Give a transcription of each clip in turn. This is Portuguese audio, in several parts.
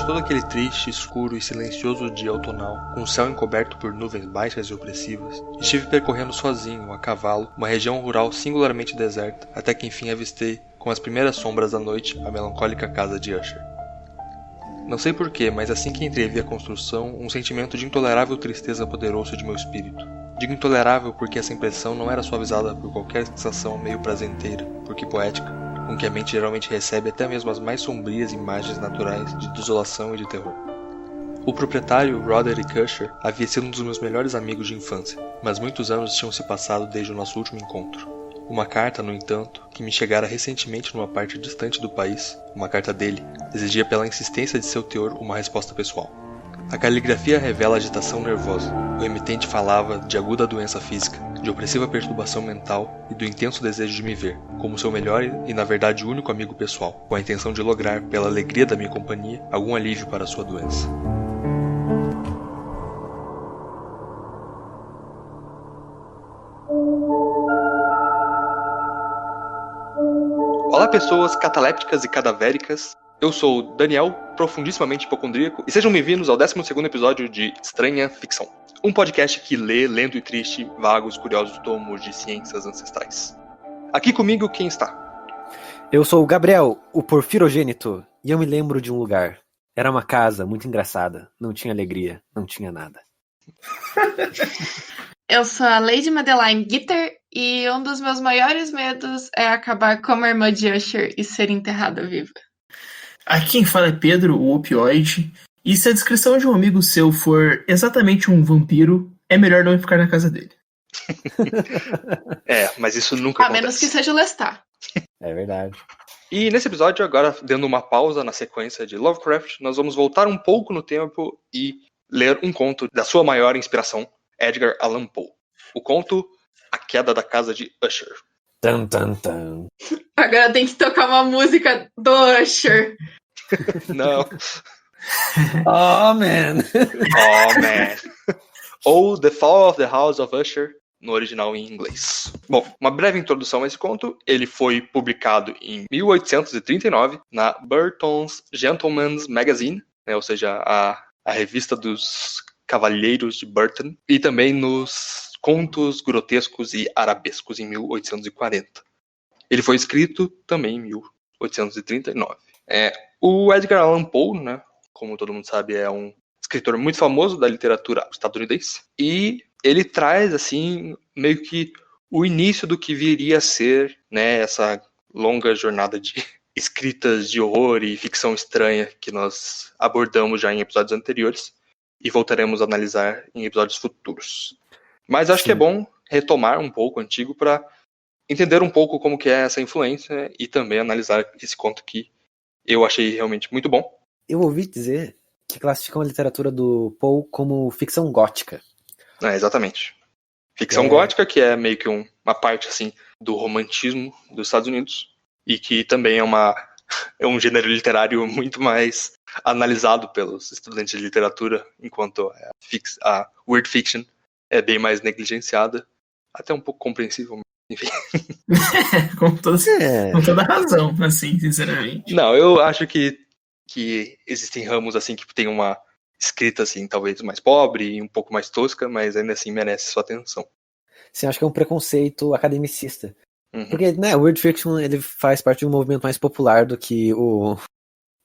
todo aquele triste, escuro e silencioso dia outonal, com o céu encoberto por nuvens baixas e opressivas, estive percorrendo sozinho, a cavalo, uma região rural singularmente deserta, até que enfim avistei, com as primeiras sombras da noite, a melancólica casa de Usher. Não sei porquê, mas assim que entrevi a construção, um sentimento de intolerável tristeza apoderou-se de meu espírito. Digo intolerável porque essa impressão não era suavizada por qualquer sensação meio prazenteira, porque poética, com que a mente geralmente recebe até mesmo as mais sombrias imagens naturais de desolação e de terror. O proprietário, Roderick Usher, havia sido um dos meus melhores amigos de infância, mas muitos anos tinham se passado desde o nosso último encontro. Uma carta, no entanto, que me chegara recentemente numa parte distante do país, uma carta dele, exigia pela insistência de seu teor uma resposta pessoal. A caligrafia revela agitação nervosa. O emitente falava de aguda doença física, de opressiva perturbação mental e do intenso desejo de me ver, como seu melhor e na verdade único amigo pessoal, com a intenção de lograr, pela alegria da minha companhia, algum alívio para sua doença. Olá pessoas catalépticas e cadavéricas, eu sou o Daniel, profundissimamente hipocondríaco, e sejam bem-vindos ao 12º episódio de Estranha Ficção, um podcast que lê, lento e triste, vagos, curiosos tomos de ciências ancestrais. Aqui comigo quem está? Eu sou o Gabriel, o porfirogênito, e eu me lembro de um lugar. Era uma casa muito engraçada, não tinha alegria, não tinha nada. Eu sou a Lady Madeline Gitter e um dos meus maiores medos é acabar como a irmã de Usher e ser enterrada viva. Aqui quem fala é Pedro, o opioide, e se a descrição de um amigo seu for exatamente um vampiro, é melhor não ficar na casa dele. Mas isso nunca acontece. A menos que seja o Lestat. É verdade. E nesse episódio, agora dando uma pausa na sequência de Lovecraft, nós vamos voltar um pouco no tempo e ler um conto da sua maior inspiração, Edgar Allan Poe. O conto A Queda da Casa de Usher. Tan, tan, tan. Agora tem que tocar uma música do Usher. Não. Oh, man. Oh, man. Ou The Fall of the House of Usher, no original em inglês. Bom, uma breve introdução a esse conto. Ele foi publicado em 1839 na Burton's Gentleman's Magazine, né, ou seja, a revista dos Cavalheiros de Burton, e também nos Contos Grotescos e Arabescos em 1840. Ele foi escrito também em 1839. O Edgar Allan Poe, né, como todo mundo sabe, é um escritor muito famoso da literatura estadunidense, e ele traz, assim, meio que o início do que viria a ser, né, essa longa jornada de escritas de horror e ficção estranha que nós abordamos já em episódios anteriores e voltaremos a analisar em episódios futuros. Mas acho que é bom retomar um pouco o antigo para entender um pouco como que é essa influência e também analisar esse conto que eu achei realmente muito bom. Eu ouvi dizer que classificam a literatura do Poe como ficção gótica. Exatamente. Ficção gótica, que é meio que uma parte assim do romantismo dos Estados Unidos e que também é um gênero literário muito mais analisado pelos estudantes de literatura, enquanto a weird fiction é bem mais negligenciada, até um pouco compreensível, mas enfim. com toda razão, assim, sinceramente. Não, eu acho que existem ramos assim que tem uma escrita assim, talvez mais pobre e um pouco mais tosca, mas ainda assim merece sua atenção. Sim, acho que é um preconceito academicista. Uhum. Porque, né, o weird fiction ele faz parte de um movimento mais popular do que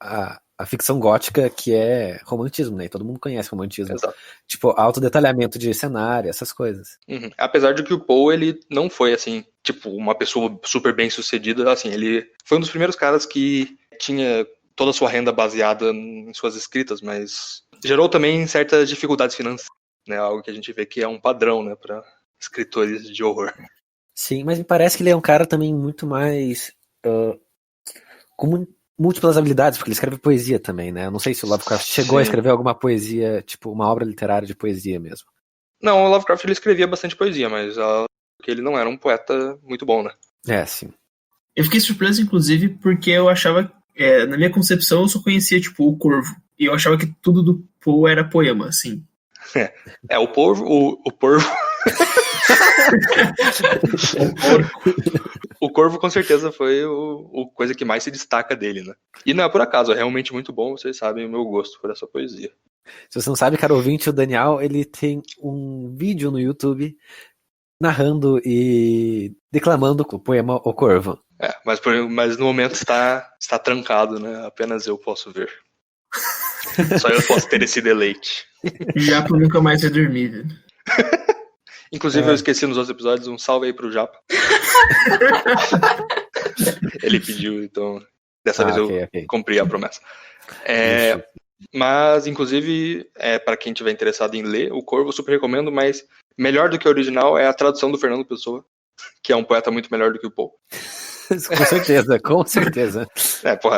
a ficção gótica, que é romantismo, né? E todo mundo conhece romantismo. Exato. Tipo, autodetalhamento de cenário, essas coisas. Uhum. Apesar de que o Poe, ele não foi, assim, tipo, uma pessoa super bem sucedida, assim, ele foi um dos primeiros caras que tinha toda a sua renda baseada em suas escritas, mas gerou também certas dificuldades financeiras, né? Algo que a gente vê que é um padrão, né, para escritores de horror. Sim, mas me parece que ele é um cara também muito mais com múltiplas habilidades, porque ele escreve poesia também, né? Eu não sei se o Lovecraft chegou a escrever alguma poesia, tipo uma obra literária de poesia mesmo. Não, o Lovecraft ele escrevia bastante poesia, mas porque ele não era um poeta muito bom, né? Sim. Eu fiquei surpreso, inclusive, porque eu achava, na minha concepção, eu só conhecia, tipo, o Corvo. E eu achava que tudo do Poe era poema, assim. O Porvo... O Corvo com certeza foi o coisa que mais se destaca dele, né? E não é por acaso, é realmente muito bom, vocês sabem o meu gosto por essa poesia. Se você não sabe, cara ouvinte, o Daniel, ele tem um vídeo no YouTube narrando e declamando o poema O Corvo. Mas no momento está trancado, né? Apenas eu posso ver. Só eu posso ter esse deleite. Japa nunca mais vai dormir, velho. Inclusive, eu esqueci nos outros episódios, um salve aí pro Japa. Ele pediu, então dessa vez ok. eu cumpri a promessa. Mas, inclusive, para quem tiver interessado em ler, o Corvo eu super recomendo, mas melhor do que o original é a tradução do Fernando Pessoa, que é um poeta muito melhor do que o Poe. Com certeza.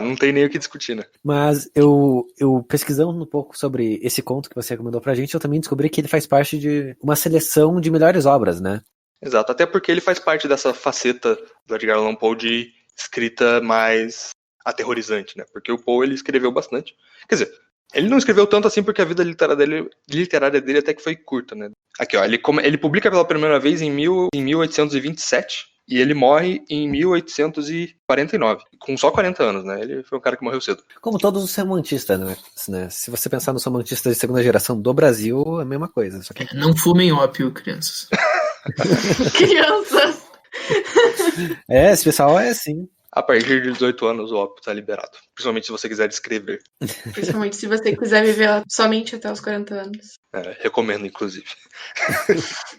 Não tem nem o que discutir, né? Mas eu pesquisando um pouco sobre esse conto que você recomendou pra gente, eu também descobri que ele faz parte de uma seleção de melhores obras, né? Exato, até porque ele faz parte dessa faceta do Edgar Allan Poe de escrita mais aterrorizante, né? Porque o Poe, ele escreveu bastante. Quer dizer, ele não escreveu tanto assim porque a vida literária dele até que foi curta, né? Aqui, ó, ele publica pela primeira vez em 1827 e ele morre em 1849, com só 40 anos, né? Ele foi um cara que morreu cedo. Como todos os romantistas, né? Se você pensar nos romantistas de segunda geração do Brasil, é a mesma coisa. Só que... Não fumem ópio, crianças. Crianças! Esse pessoal é assim. A partir de 18 anos o ópio tá liberado. Principalmente se você quiser descrever. Principalmente se você quiser viver somente até os 40 anos. Recomendo, inclusive.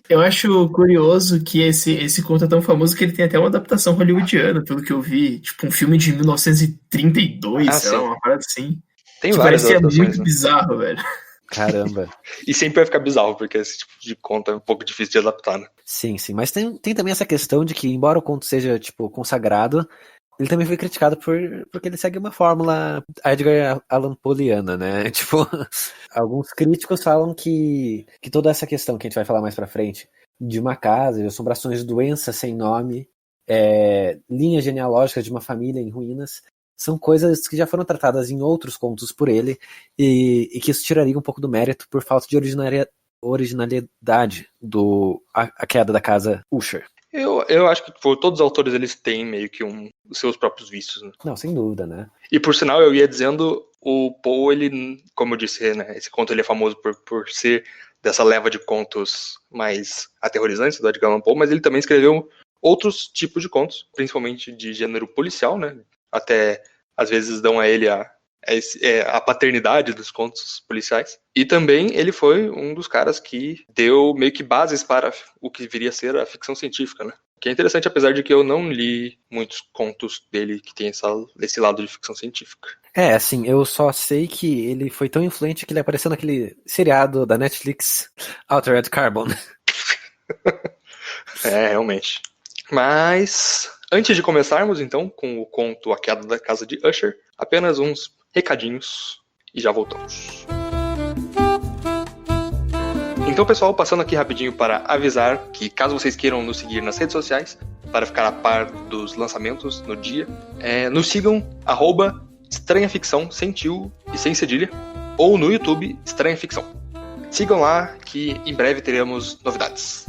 Eu acho curioso que esse conto é tão famoso que ele tem até uma adaptação hollywoodiana, pelo que eu vi. Tipo, um filme de 1932, sei lá, uma parada assim. Tem que várias parecia adaptações, muito né? bizarro, velho. Caramba. E sempre vai ficar bizarro, porque esse tipo de conto é um pouco difícil de adaptar, né? Sim. Mas tem também essa questão de que, embora o conto seja, tipo, consagrado, ele também foi criticado porque ele segue uma fórmula Edgar Allan Poeana, né? Tipo, alguns críticos falam que toda essa questão que a gente vai falar mais pra frente, de uma casa, de assombrações, doenças sem nome, linhas genealógicas de uma família em ruínas, são coisas que já foram tratadas em outros contos por ele e que isso tiraria um pouco do mérito por falta de originalidade a queda da casa Usher. Eu acho que todos os autores eles têm meio que os seus próprios vícios, né? Não, sem dúvida, né? E por sinal, eu ia dizendo, o Poe, ele, como eu disse, né, esse conto ele é famoso por ser dessa leva de contos mais aterrorizantes do Edgar Allan Poe, mas ele também escreveu outros tipos de contos, principalmente de gênero policial, né? Até às vezes dão a ele a paternidade dos contos policiais. E também ele foi um dos caras que deu meio que bases para o que viria a ser a ficção científica, né? Que é interessante, apesar de que eu não li muitos contos dele que tem esse lado de ficção científica. Assim, eu só sei que ele foi tão influente que ele apareceu naquele seriado da Netflix, Altered Carbon. Realmente. Mas, antes de começarmos, então, com o conto A Queda da Casa de Usher, apenas uns recadinhos e já voltamos. Então, pessoal, passando aqui rapidinho para avisar que, caso vocês queiram nos seguir nas redes sociais, para ficar a par dos lançamentos no dia, nos sigam, @Estranha Ficção, sem tio e sem cedilha, ou no YouTube, Estranha Ficção. Sigam lá que em breve teremos novidades.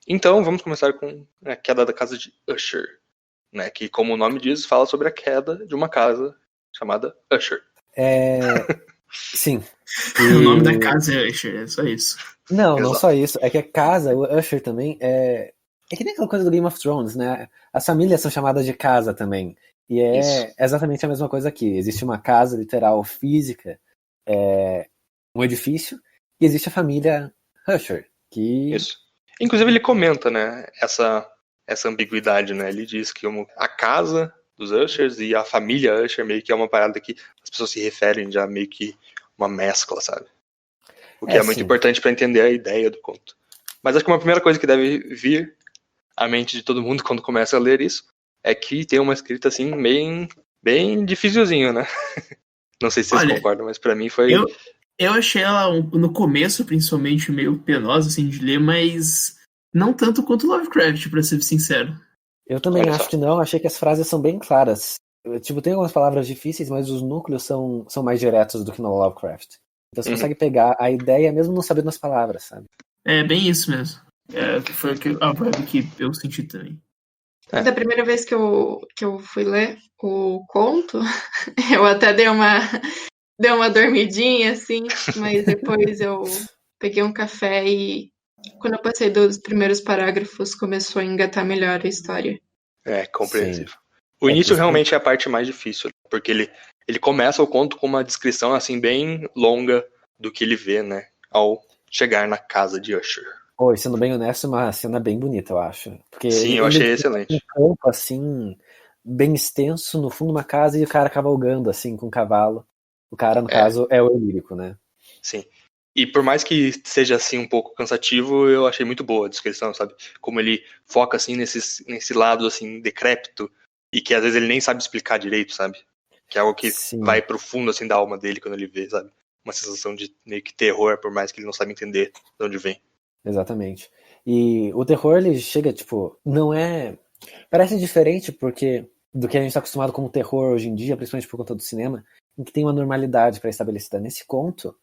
Então, vamos começar com a queda da casa de Usher, né? Que, como o nome diz, fala sobre a queda de uma casa chamada Usher. Sim. O nome da casa é Usher, é só isso. Não, Exato. não só isso. É que a casa, o Usher também, é que nem aquela coisa do Game of Thrones, né? As famílias são chamadas de casa também. E Isso. exatamente a mesma coisa aqui. Existe uma casa literal física, um edifício, e existe a família Usher, que... Isso. Inclusive ele comenta, né, essa ambiguidade, né? Ele diz que a casa dos Ushers e a família Usher meio que é uma parada que as pessoas se referem já meio que uma mescla, sabe? O que é muito importante para entender a ideia do conto. Mas acho que uma primeira coisa que deve vir à mente de todo mundo quando começa a ler isso é que tem uma escrita assim bem dificilzinho, né? Não sei se vocês concordam, mas para mim foi... Eu achei ela, no começo, principalmente, meio penosa, assim, de ler, mas não tanto quanto Lovecraft, pra ser sincero. Eu também acho que não, achei que as frases são bem claras. Tipo, tem algumas palavras difíceis, mas os núcleos são mais diretos do que no Lovecraft. Então você consegue pegar a ideia mesmo não sabendo as palavras, sabe? É bem isso mesmo. Foi a vibe que eu senti também. Da primeira vez que eu fui ler o conto, eu até dei uma dormidinha, assim, mas depois eu peguei um café e quando eu passei dos primeiros parágrafos, começou a engatar melhor a história. É, compreensível. Sim. O início isso realmente é a parte mais difícil, porque ele começa o conto com uma descrição assim bem longa do que ele vê, né, ao chegar na casa de Usher. Pô, sendo bem honesto, uma cena bem bonita, eu acho. Porque Sim, eu achei excelente. Um campo, assim, bem extenso, no fundo de uma casa, e o cara cavalgando, assim, com um cavalo. O cara, no caso, é o Elírico, né? Sim. E por mais que seja assim um pouco cansativo, eu achei muito boa a descrição, sabe? Como ele foca assim nesse lado assim decrépito e que às vezes ele nem sabe explicar direito, sabe? Que é algo que vai pro fundo assim da alma dele quando ele vê, sabe? Uma sensação de meio que terror, por mais que ele não saiba entender de onde vem. Exatamente. E o terror, ele chega, tipo, não é... Parece diferente porque do que a gente tá acostumado com o terror hoje em dia, principalmente por conta do cinema, em que tem uma normalidade pré-estabelecida. Nesse conto,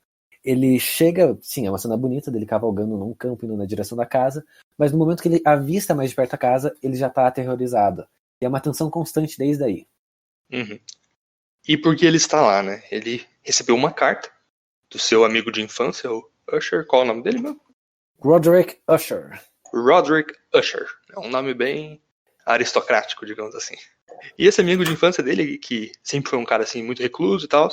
ele chega, sim, é uma cena bonita dele cavalgando num campo indo na direção da casa, mas no momento que ele avista mais de perto a casa, ele já tá aterrorizado. E é uma tensão constante desde aí. Uhum. E porque ele está lá, né? Ele recebeu uma carta do seu amigo de infância, o Usher. Qual é o nome dele mesmo? Roderick Usher. Roderick Usher. É um nome bem aristocrático, digamos assim. E esse amigo de infância dele, que sempre foi um cara assim muito recluso e tal,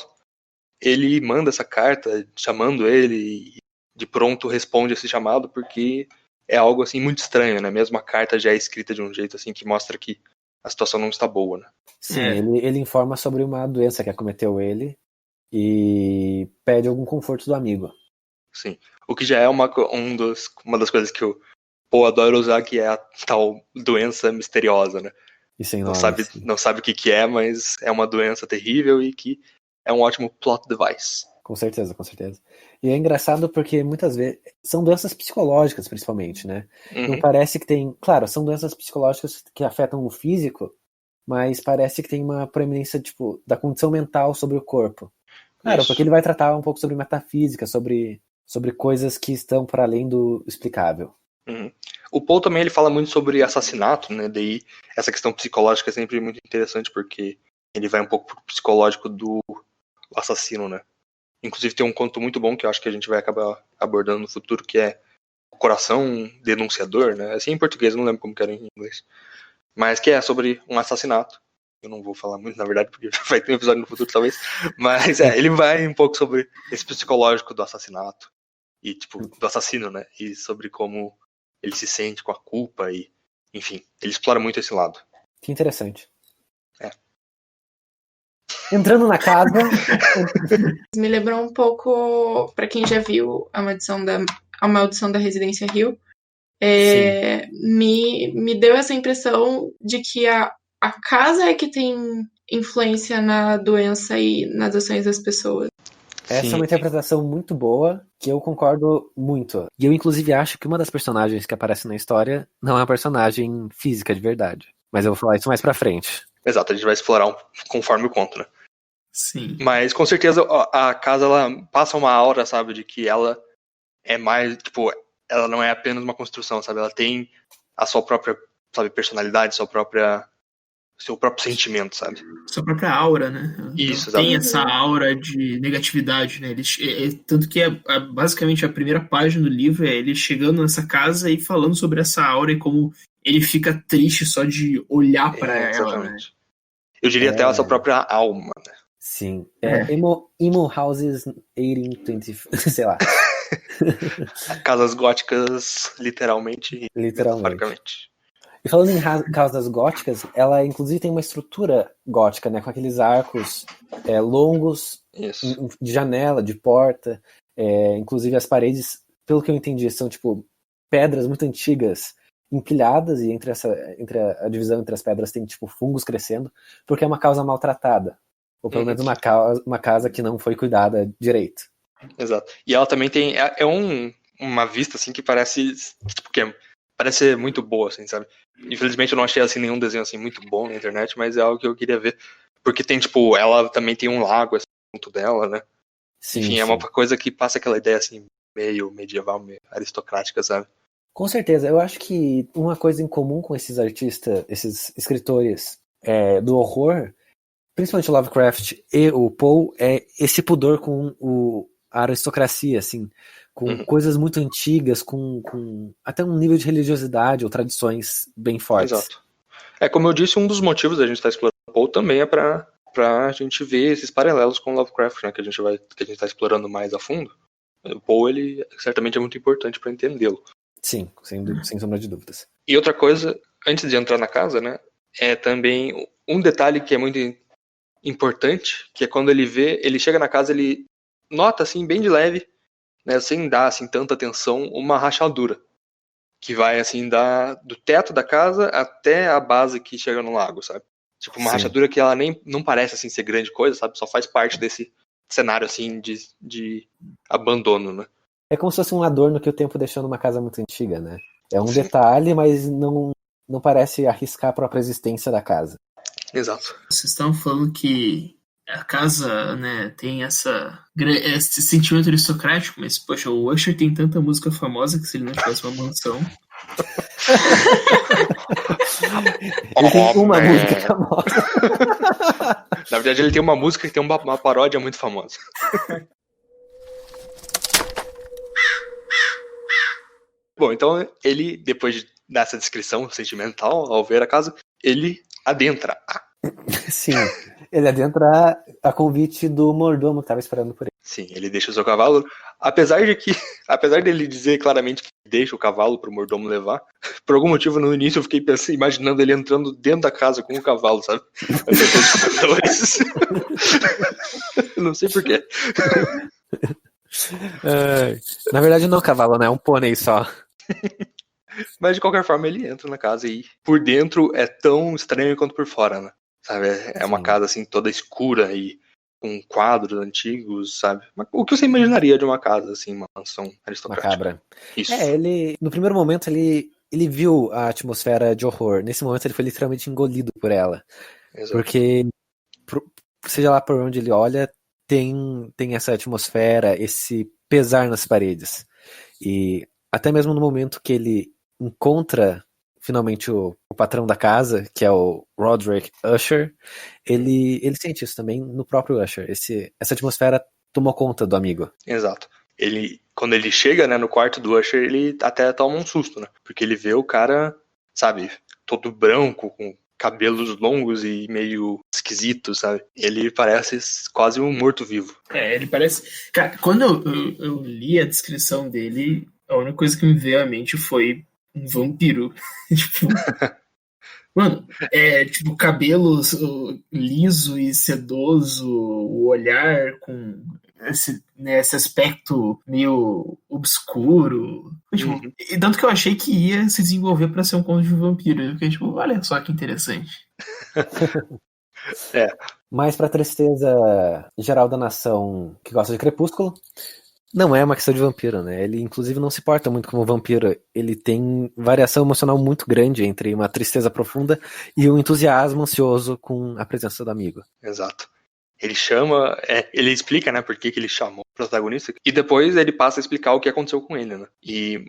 ele manda essa carta chamando ele e de pronto responde esse chamado porque é algo assim muito estranho, né? Mesmo a carta já é escrita de um jeito assim que mostra que a situação não está boa, né? Sim, ele informa sobre uma doença que acometeu ele e pede algum conforto do amigo. Sim. O que já é uma das coisas que eu adoro usar, que é a tal doença misteriosa, né? E sem não nome, não sabe o que é, mas é uma doença terrível e que é um ótimo plot device. Com certeza, com certeza. E é engraçado porque muitas vezes são doenças psicológicas, principalmente, né? Não parece que tem... Claro, são doenças psicológicas que afetam o físico, mas parece que tem uma proeminência, tipo, da condição mental sobre o corpo. Claro, porque ele vai tratar um pouco sobre metafísica, sobre coisas que estão para além do explicável. O Poe também ele fala muito sobre assassinato, né? Daí essa questão psicológica é sempre muito interessante porque ele vai um pouco pro psicológico do assassino, né? Inclusive tem um conto muito bom que eu acho que a gente vai acabar abordando no futuro, que é O Coração Denunciador, né? Assim em português, não lembro como que era em inglês. Mas que é sobre um assassinato. Eu não vou falar muito, na verdade, porque vai ter um episódio no futuro, talvez. Mas ele vai um pouco sobre esse psicológico do assassinato. E, tipo, do assassino, né? E sobre como ele se sente com a culpa e... Enfim, ele explora muito esse lado. Que interessante. É. Entrando na casa... Me lembrou um pouco, pra quem já viu A Maldição da Residência Hill, me deu essa impressão de que a casa é que tem influência na doença e nas ações das pessoas. Essa é uma interpretação muito boa, que eu concordo muito. E eu, inclusive, acho que uma das personagens que aparece na história não é uma personagem física de verdade. Mas eu vou falar isso mais pra frente. Exato, a gente vai explorar conforme o conto, né? Sim. Mas, com certeza, a casa, ela passa uma aura, sabe, de que ela é mais, tipo, ela não é apenas uma construção, sabe? Ela tem a sua própria, sabe, personalidade, seu próprio sentimento, sabe? Sua própria aura, né? Isso, tem exatamente. essa aura de negatividade, né? Tanto que basicamente a primeira página do livro é ele chegando nessa casa e falando sobre essa aura e como ele fica triste só de olhar pra ela. Exatamente. Né? Eu diria até a sua própria alma, né? Sim. Emo Houses 1820, sei lá. Casas góticas, literalmente. Metaforicamente. E falando em casas góticas, ela inclusive tem uma estrutura gótica, né? Com aqueles arcos longos, de janela, de porta. Inclusive as paredes, pelo que eu entendi, são tipo pedras muito antigas empilhadas, e entre a divisão entre as pedras tem tipo fungos crescendo, porque é uma casa maltratada. Ou pelo menos uma casa que não foi cuidada direito. Exato. E ela também tem... uma vista, assim, que parece... Tipo, parece ser muito boa, assim, sabe? Infelizmente eu não achei, assim, nenhum desenho, assim, muito bom na internet, mas é algo que eu queria ver. Porque tem, tipo, ela também tem um lago assim, junto dela, né? Sim, Enfim, sim. é uma coisa que passa aquela ideia, assim, meio medieval, meio aristocrática, sabe? Com certeza. Eu acho que uma coisa em comum com esses artistas, esses escritores do horror, principalmente o Lovecraft e o Poe, é esse pudor com a aristocracia, assim, com coisas muito antigas, com até um nível de religiosidade ou tradições bem fortes. Exato. Como eu disse, um dos motivos da gente estar explorando o Poe também é pra a gente ver esses paralelos com o Lovecraft, né, que a gente está explorando mais a fundo. O Poe, ele certamente é muito importante para entendê-lo. Sim, sem sombra de dúvidas. E outra coisa, antes de entrar na casa, né, é também um detalhe que é muito importante, que é quando ele chega na casa, ele nota, assim, bem de leve, né, sem dar, assim, tanta atenção, uma rachadura, que vai, assim, do teto da casa até a base que chega no lago, sabe? Tipo, uma Sim. rachadura que ela nem não parece, assim, ser grande coisa, sabe? Só faz parte desse cenário, assim, de abandono, né? É como se fosse um adorno que o tempo deixou numa casa muito antiga, né? É um detalhe, mas não parece arriscar a própria existência da casa. Exato. Vocês estavam falando que a casa, né, tem esse sentimento aristocrático, mas, poxa, o Usher tem tanta música famosa que se ele não tivesse uma mansão... Ele tem uma música famosa. Na verdade, ele tem uma música que tem uma paródia muito famosa. Bom, então ele, depois dessa descrição sentimental, ao ver a casa, ele adentra. Sim, ele adentra a convite do mordomo que estava esperando por ele. Sim, ele deixa o seu cavalo. Apesar dele dizer claramente que deixa o cavalo pro mordomo levar, por algum motivo no início eu fiquei imaginando ele entrando dentro da casa com o cavalo, sabe? Não sei porquê. Na verdade não é um cavalo, né? É um pônei só. Mas de qualquer forma ele entra na casa e por dentro é tão estranho quanto por fora, né? Sabe? É uma casa assim toda escura e com quadros antigos, sabe? O que você imaginaria de uma casa assim, uma mansão aristocrática? Macabra. Isso. Ele no primeiro momento ele viu a atmosfera de horror. Nesse momento ele foi literalmente engolido por ela. Exato. Porque seja lá por onde ele olha, tem essa atmosfera, esse pesar nas paredes. E até mesmo no momento que ele encontra finalmente o patrão da casa, que é o Roderick Usher, ele sente isso também no próprio Usher. Essa atmosfera tomou conta do amigo. Exato. Quando ele chega, né, no quarto do Usher, ele até toma um susto, né? Porque ele vê o cara, sabe, todo branco, com cabelos longos e meio esquisito, sabe? Ele parece quase um morto-vivo. Ele parece... Cara, quando eu li a descrição dele, a única coisa que me veio à mente foi um vampiro. Tipo... Mano, tipo, cabelo liso e sedoso, o olhar com esse aspecto meio obscuro. Tipo, e tanto que eu achei que ia se desenvolver pra ser um conto de vampiro. Eu fiquei tipo, olha só que interessante. Mas pra tristeza geral da nação que gosta de Crepúsculo, não é uma questão de vampiro, né? Ele, inclusive, não se porta muito como vampiro. Ele tem variação emocional muito grande entre uma tristeza profunda e um entusiasmo ansioso com a presença do amigo. Exato. Ele ele explica, né, por que ele chamou o protagonista, e depois ele passa a explicar o que aconteceu com ele, né?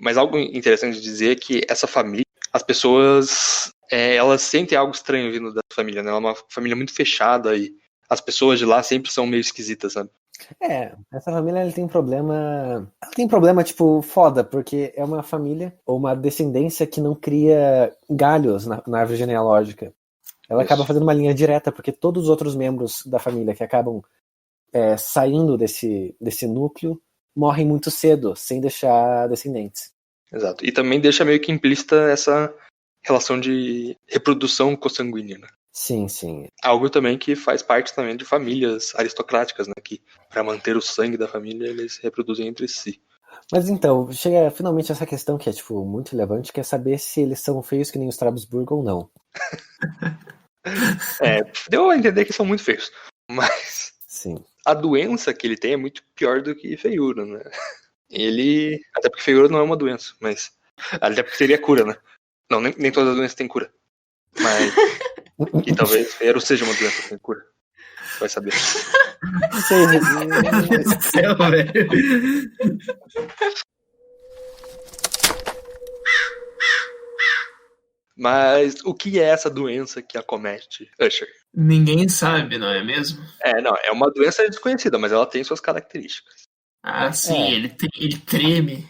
Mas algo interessante de dizer é que essa família, as pessoas, elas sentem algo estranho vindo da família, né? Ela é uma família muito fechada e as pessoas de lá sempre são meio esquisitas, sabe? Essa família ela tem um problema tipo foda, porque é uma família ou uma descendência que não cria galhos na árvore genealógica. Ela acaba fazendo uma linha direta, porque todos os outros membros da família que acabam saindo desse núcleo morrem muito cedo, sem deixar descendentes. Exato. E também deixa meio que implícita essa relação de reprodução consanguínea, né? Sim, sim. Algo também que faz parte também de famílias aristocráticas, né? Que para manter o sangue da família, eles reproduzem entre si. Mas então, chega finalmente essa questão que é tipo muito relevante, que é saber se eles são feios que nem os Trabzburg ou não. Deu a entender que são muito feios. Mas sim. A doença que ele tem é muito pior do que feiura, né? Até porque feiura não é uma doença, mas até porque teria cura, né? Não, nem todas as doenças têm cura. Mas e talvez feiura seja uma doença sem cura. Vai saber. Não sei. Meu Deus do céu, velho. Mas o que é essa doença que acomete Usher? Ninguém sabe, não é mesmo? Não, é uma doença desconhecida, mas ela tem suas características. Ah, sim, ele treme.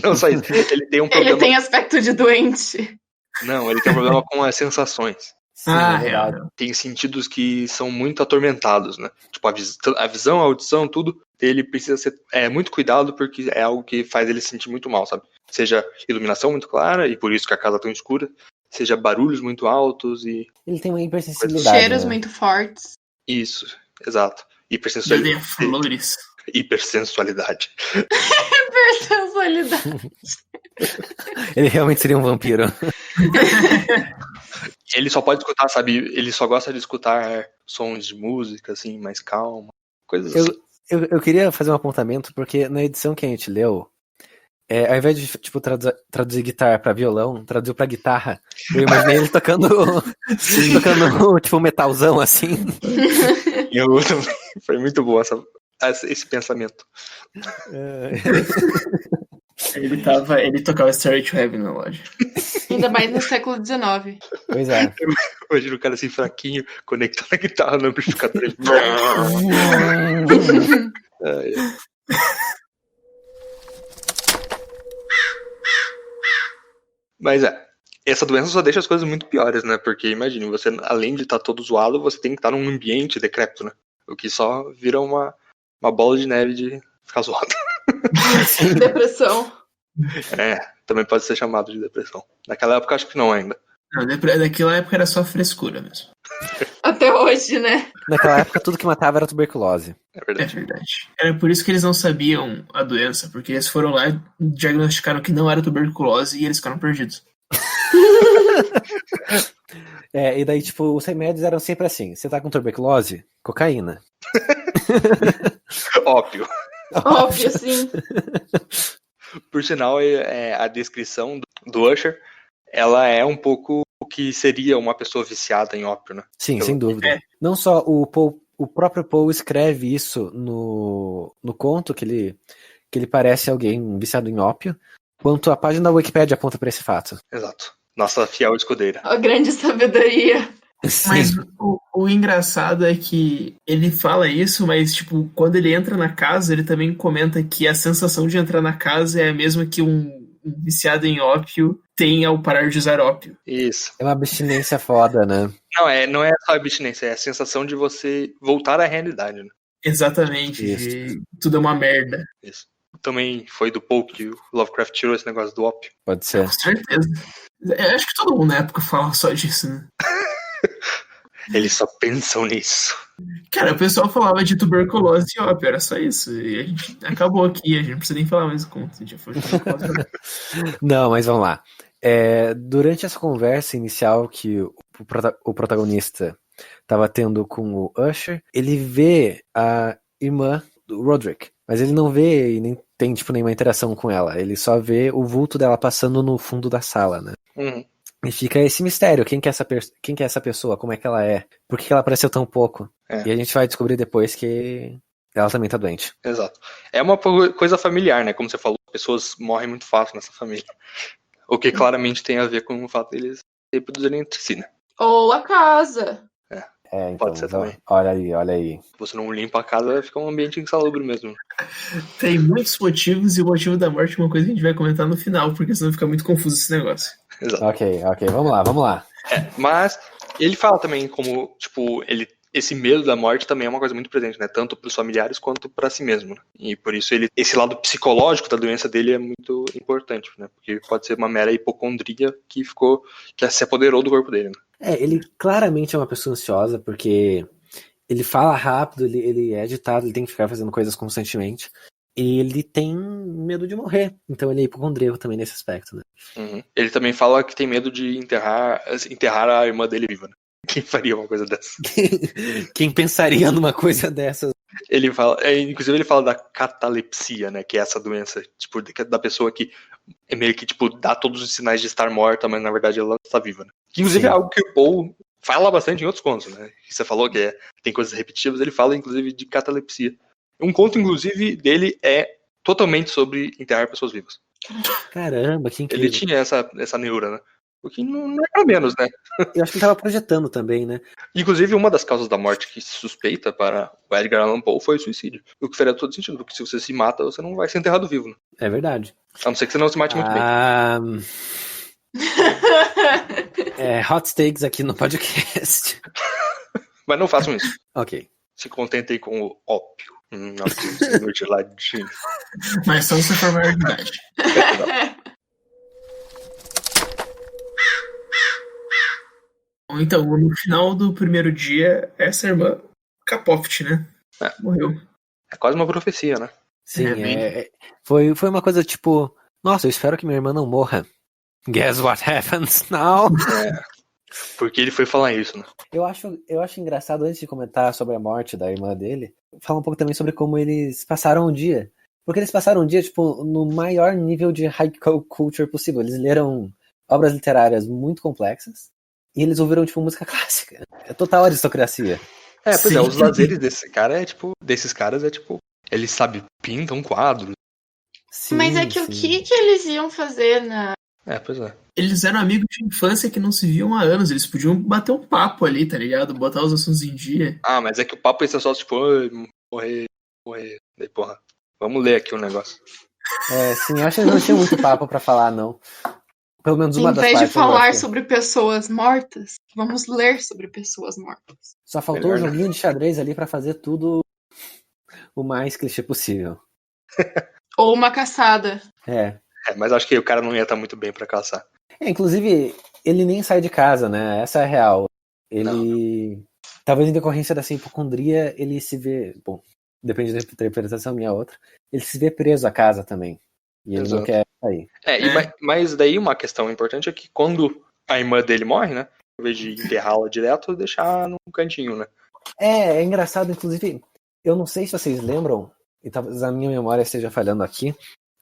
Não só isso, ele tem um Ele problema. tem aspecto de doente. Não, ele tem um problema com as sensações. Sim, Ah, é verdade. real. Tem sentidos que são muito atormentados, né? Tipo, a visão, a audição, tudo, ele precisa ser muito cuidado porque é algo que faz ele se sentir muito mal, sabe? Seja iluminação muito clara, e por isso que a casa é tão escura, seja barulhos muito altos e... Ele tem uma hipersensibilidade. Cheiros né? muito fortes. Isso, exato. Ele Hipersensualidade. odeia flores. Hipersensualidade. Personalidade. Ele realmente seria um vampiro. Ele só pode escutar, sabe? Ele só gosta de escutar sons de música, assim, mais calma. Coisas assim. Eu queria fazer um apontamento, porque na edição que a gente leu, ao invés de tipo, traduzir guitarra pra violão, traduziu pra guitarra. Eu imaginei ele tocando tipo um metalzão assim. Eu também. Foi muito bom esse pensamento. Ele tocava Stairway to Heaven na loja. Ainda mais no século XIX. Pois é. Imagina o cara assim fraquinho, conectando a guitarra no amplificador. Mas essa doença só deixa as coisas muito piores, né? Porque imagine, você, além de estar todo zoado, você tem que estar num ambiente decrépito, né? O que só vira uma bola de neve de ficar zoado. Depressão. Também pode ser chamado de depressão. Naquela época acho que não ainda. Não, naquela época era só frescura mesmo. Até hoje, né? Naquela época tudo que matava era tuberculose. É É verdade. verdade. Era por isso que eles não sabiam a doença, porque eles foram lá e diagnosticaram que não era tuberculose e eles ficaram perdidos. E daí, tipo, os remédios eram sempre assim. Você tá com tuberculose? Cocaína. Óbvio. Óbvio, sim. Por sinal, a descrição do Usher, ela é um pouco o que seria uma pessoa viciada em ópio, né? Sim, sem dúvida. Não só o próprio Poe escreve isso no conto, que ele parece alguém viciado em ópio, quanto a página da Wikipedia aponta pra esse fato. Exato. Nossa fiel escudeira. A grande sabedoria. Mas o engraçado é que ele fala isso, mas tipo, quando ele entra na casa, ele também comenta que a sensação de entrar na casa é a mesma que um viciado em ópio tem ao parar de usar ópio. Isso. É uma abstinência foda, né? Não é só abstinência, é a sensação de você voltar à realidade, né? Exatamente. Tudo é uma merda. Isso. Também foi do Poe que o Lovecraft tirou esse negócio do ópio. Pode ser. Com certeza. Eu acho que todo mundo na época fala só disso, né? Eles só pensam nisso. Cara, o pessoal falava de tuberculose e ópio, era só isso. E a gente acabou aqui, a gente não precisa nem falar mais o conto. A gente já foi. Não, mas vamos lá. Durante essa conversa inicial que o protagonista estava tendo com o Usher, ele vê a irmã do Roderick, mas ele não vê e nem tem tipo nenhuma interação com ela. Ele só vê o vulto dela passando no fundo da sala, né? Uhum. E fica esse mistério, quem que é essa pessoa, como é que ela é, por que ela apareceu tão pouco. E a gente vai descobrir depois que ela também tá doente. Exato. É uma coisa familiar, né? Como você falou, pessoas morrem muito fácil nessa família. O que claramente tem a ver com o fato deles reproduzirem entre si, né? Ou a casa. Então, pode ser também. Olha aí. Você não limpa a casa, fica um ambiente insalubre mesmo. Tem muitos motivos e o motivo da morte é uma coisa que a gente vai comentar no final, porque senão fica muito confuso esse negócio. Exato. Ok, vamos lá. Mas ele fala também como, tipo, esse medo da morte também é uma coisa muito presente, né? Tanto para os familiares quanto para si mesmo. Né? E por isso esse lado psicológico da doença dele é muito importante, né? Porque pode ser uma mera hipocondria que se apoderou do corpo dele. Né? Ele claramente é uma pessoa ansiosa, porque ele fala rápido, ele é agitado, ele tem que ficar fazendo coisas constantemente. E ele tem medo de morrer. Então ele é hipocondríaco também nesse aspecto, né? Uhum. Ele também fala que tem medo de enterrar a irmã dele viva, né? Quem faria uma coisa dessa? Quem pensaria numa coisa dessas? Ele fala, inclusive ele fala da catalepsia, né? Que é essa doença, tipo, da pessoa que é meio que, tipo, dá todos os sinais de estar morta, mas na verdade ela está viva, né? Que inclusive é algo que o Poe fala bastante em outros contos, né? Você falou que tem coisas repetitivas, ele fala inclusive de catalepsia. Um conto, inclusive, dele é totalmente sobre enterrar pessoas vivas. Caramba, que incrível. Ele tinha essa neura, né? O que não é pra menos, né? Eu acho que ele tava projetando também, né? Inclusive, uma das causas da morte que se suspeita para o Edgar Allan Poe foi o suicídio. O que faria todo sentido, porque se você se mata, você não vai ser enterrado vivo, né? É verdade. A não ser que você não se mate muito bem. Hot takes aqui no podcast. Mas não façam isso. Ok. Se contentem com o ópio. Ópio geladinho. Mas só se for maior de idade. Então, no final do primeiro dia, essa irmã, Capoft, né? Morreu. É quase uma profecia, né? Sim, foi uma coisa tipo, nossa, eu espero que minha irmã não morra. Guess what happens now? Porque ele foi falar isso, né? Eu acho engraçado, antes de comentar sobre a morte da irmã dele, falar um pouco também sobre como eles passaram o dia. Porque eles passaram o dia, tipo, no maior nível de high culture possível. Eles leram obras literárias muito complexas e eles ouviram, tipo, música clássica. É total aristocracia. Pois é, os lazeres desses caras é tipo, eles, sabe, pintam quadros. Sim, mas é que o que eles iam fazer na... Pois é. Eles eram amigos de infância que não se viam há anos. Eles podiam bater um papo ali, tá ligado? Botar os assuntos em dia. Mas é que o papo é só, tipo, morrer. Daí, porra, vamos ler aqui um negócio. Sim, eu acho que eles não tinham muito papo pra falar, não. Pelo menos uma das partes. Em vez de falar sobre pessoas mortas, vamos ler sobre pessoas mortas. Só faltou um joguinho de xadrez ali pra fazer tudo o mais clichê possível. Ou uma caçada. Mas acho que o cara não ia estar muito bem pra caçar. Inclusive, ele nem sai de casa, né? Essa é a real. Ele... Talvez em decorrência dessa hipocondria, ele se vê... Bom, depende da interpretação minha outra. Ele se vê preso a casa também. E ele não quer sair. Mas daí uma questão importante é que quando a irmã dele morre, né? Em vez de enterrá-la direto, deixar num cantinho, né? É engraçado, inclusive, eu não sei se vocês lembram, e talvez a minha memória esteja falhando aqui,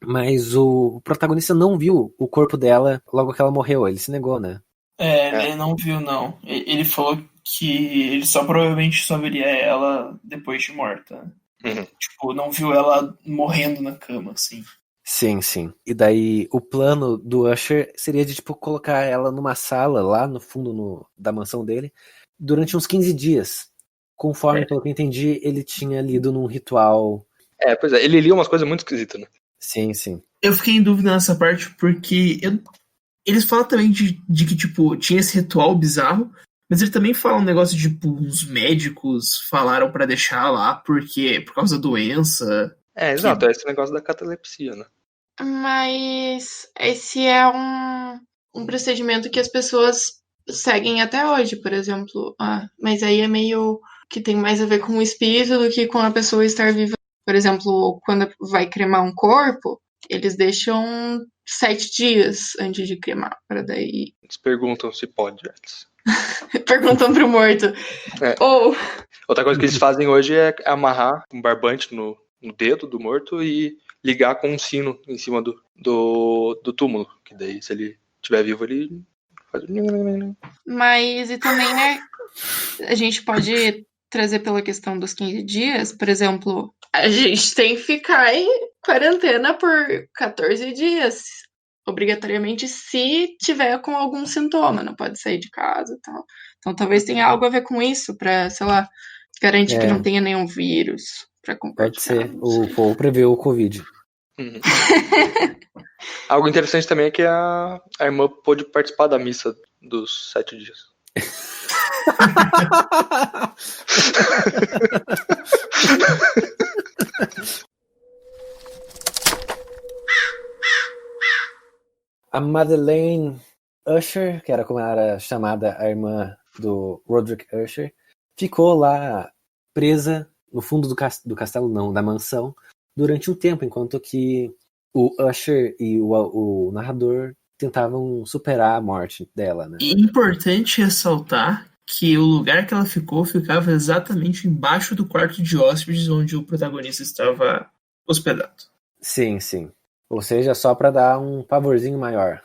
mas o protagonista não viu o corpo dela logo que ela morreu, ele se negou, né? Ele não viu, não. Ele falou que ele provavelmente só veria ela depois de morta. Uhum. Tipo, não viu ela morrendo na cama, assim. Sim. E daí o plano do Usher seria de, tipo, colocar ela numa sala lá no fundo da mansão dele durante uns 15 dias. Conforme, pelo que eu entendi, ele tinha lido num ritual. Pois é, ele lia umas coisas muito esquisitas, né? Sim. Eu fiquei em dúvida nessa parte porque eles falam também de que, tipo, tinha esse ritual bizarro, mas ele também fala um negócio de, tipo, uns médicos falaram pra deixar lá por causa da doença. Exato, é esse negócio da catalepsia, né? Mas esse é um procedimento que as pessoas seguem até hoje, por exemplo. Mas aí é meio que tem mais a ver com o espírito do que com a pessoa estar viva. Por exemplo, quando vai cremar um corpo, eles deixam 7 dias antes de cremar, para daí... Eles perguntam se pode antes. Perguntam pro morto. Outra coisa que eles fazem hoje é amarrar um barbante no dedo do morto e ligar com um sino em cima do túmulo. Que daí, se ele estiver vivo, ele faz... Mas, e também, né, a gente pode trazer pela questão dos 15 dias, por exemplo, a gente tem que ficar em quarentena por 14 dias, obrigatoriamente, se tiver com algum sintoma, não pode sair de casa e tal. Então, talvez tenha algo a ver com isso, pra, sei lá, garantir que não tenha nenhum vírus pra compartilhar. Pode ser, o povo preveu o Covid. Uhum. Algo interessante também é que a irmã pôde participar da missa dos 7 dias. A Madeleine Usher, que era como era chamada a irmã do Roderick Usher, ficou lá presa no fundo do castelo, não, da mansão, durante um tempo, enquanto que o Usher e o narrador tentavam superar a morte dela, né? E é importante ressaltar que o lugar que ela ficava exatamente embaixo do quarto de hóspedes onde o protagonista estava hospedado. Sim. Ou seja, só pra dar um pavorzinho maior.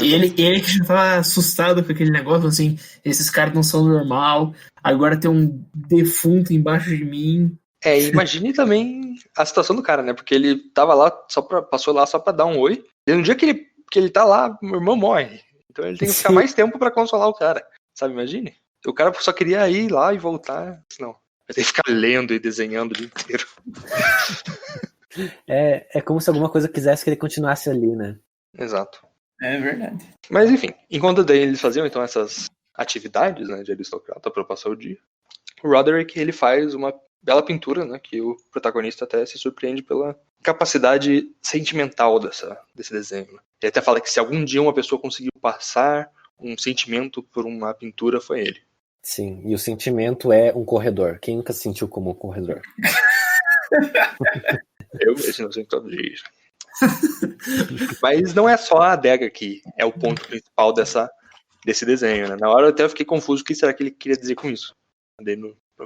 E ele que já tava assustado com aquele negócio, assim, esses caras não são normal, agora tem um defunto embaixo de mim. Imagine também a situação do cara, né? Porque ele tava lá, passou lá só pra dar um oi, e no dia que ele tá lá, meu irmão morre. Então ele tem que ficar mais tempo pra consolar o cara, sabe? Imagine. O cara só queria ir lá e voltar, não. Vai ter que ficar lendo e desenhando o dia inteiro. É como se alguma coisa quisesse que ele continuasse ali, né? Exato. É verdade. Mas enfim, enquanto daí eles faziam então essas atividades, né, de aristocrata para passar o dia, o Roderick ele faz uma bela pintura, né, que o protagonista até se surpreende pela capacidade sentimental desse desenho. Né? Ele até fala que se algum dia uma pessoa conseguiu passar um sentimento por uma pintura, foi ele. Sim, e o sentimento é um corredor. Quem nunca se sentiu como um corredor? Esse não sei todo dia. Mas não é só a adega que é o ponto principal desse desenho, né? Na hora eu até fiquei confuso o que será que ele queria dizer com isso.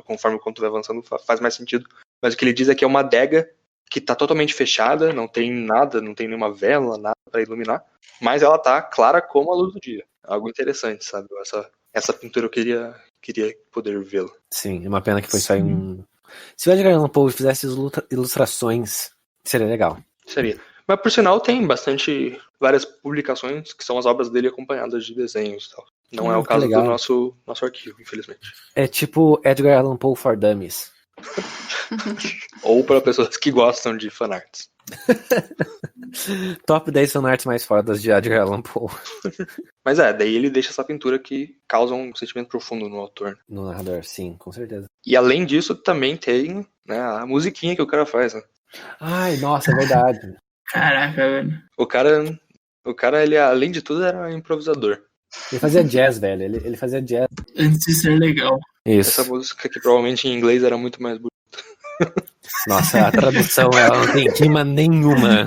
Conforme o conto vai avançando faz mais sentido. Mas o que ele diz é que é uma adega que tá totalmente fechada, não tem nada, não tem nenhuma vela, nada para iluminar, mas ela tá clara como a luz do dia. Algo interessante, sabe? Essa pintura eu queria poder vê-la. Sim, é uma pena que foi só um... Se o Edgar Allan Poe fizesse ilustrações, seria legal. Seria. Mas, por sinal, tem várias publicações que são as obras dele acompanhadas de desenhos e tal. Não é o caso do nosso arquivo, infelizmente. É tipo Edgar Allan Poe for Dummies. Ou para pessoas que gostam de fanarts. Top 10 fanarts mais fodas de Edgar Allan Poe. Mas daí ele deixa essa pintura que causa um sentimento profundo no autor. No narrador, sim, com certeza. E além disso, também tem, né, a musiquinha que o cara faz, né? Ai, nossa, é verdade. Caraca, velho. O cara, ele, além de tudo, era improvisador. Ele fazia jazz, velho. Ele fazia jazz. Antes de ser legal. Isso. Essa música que provavelmente em inglês era muito mais bonita. Nossa, a tradução ela não tem rima nenhuma.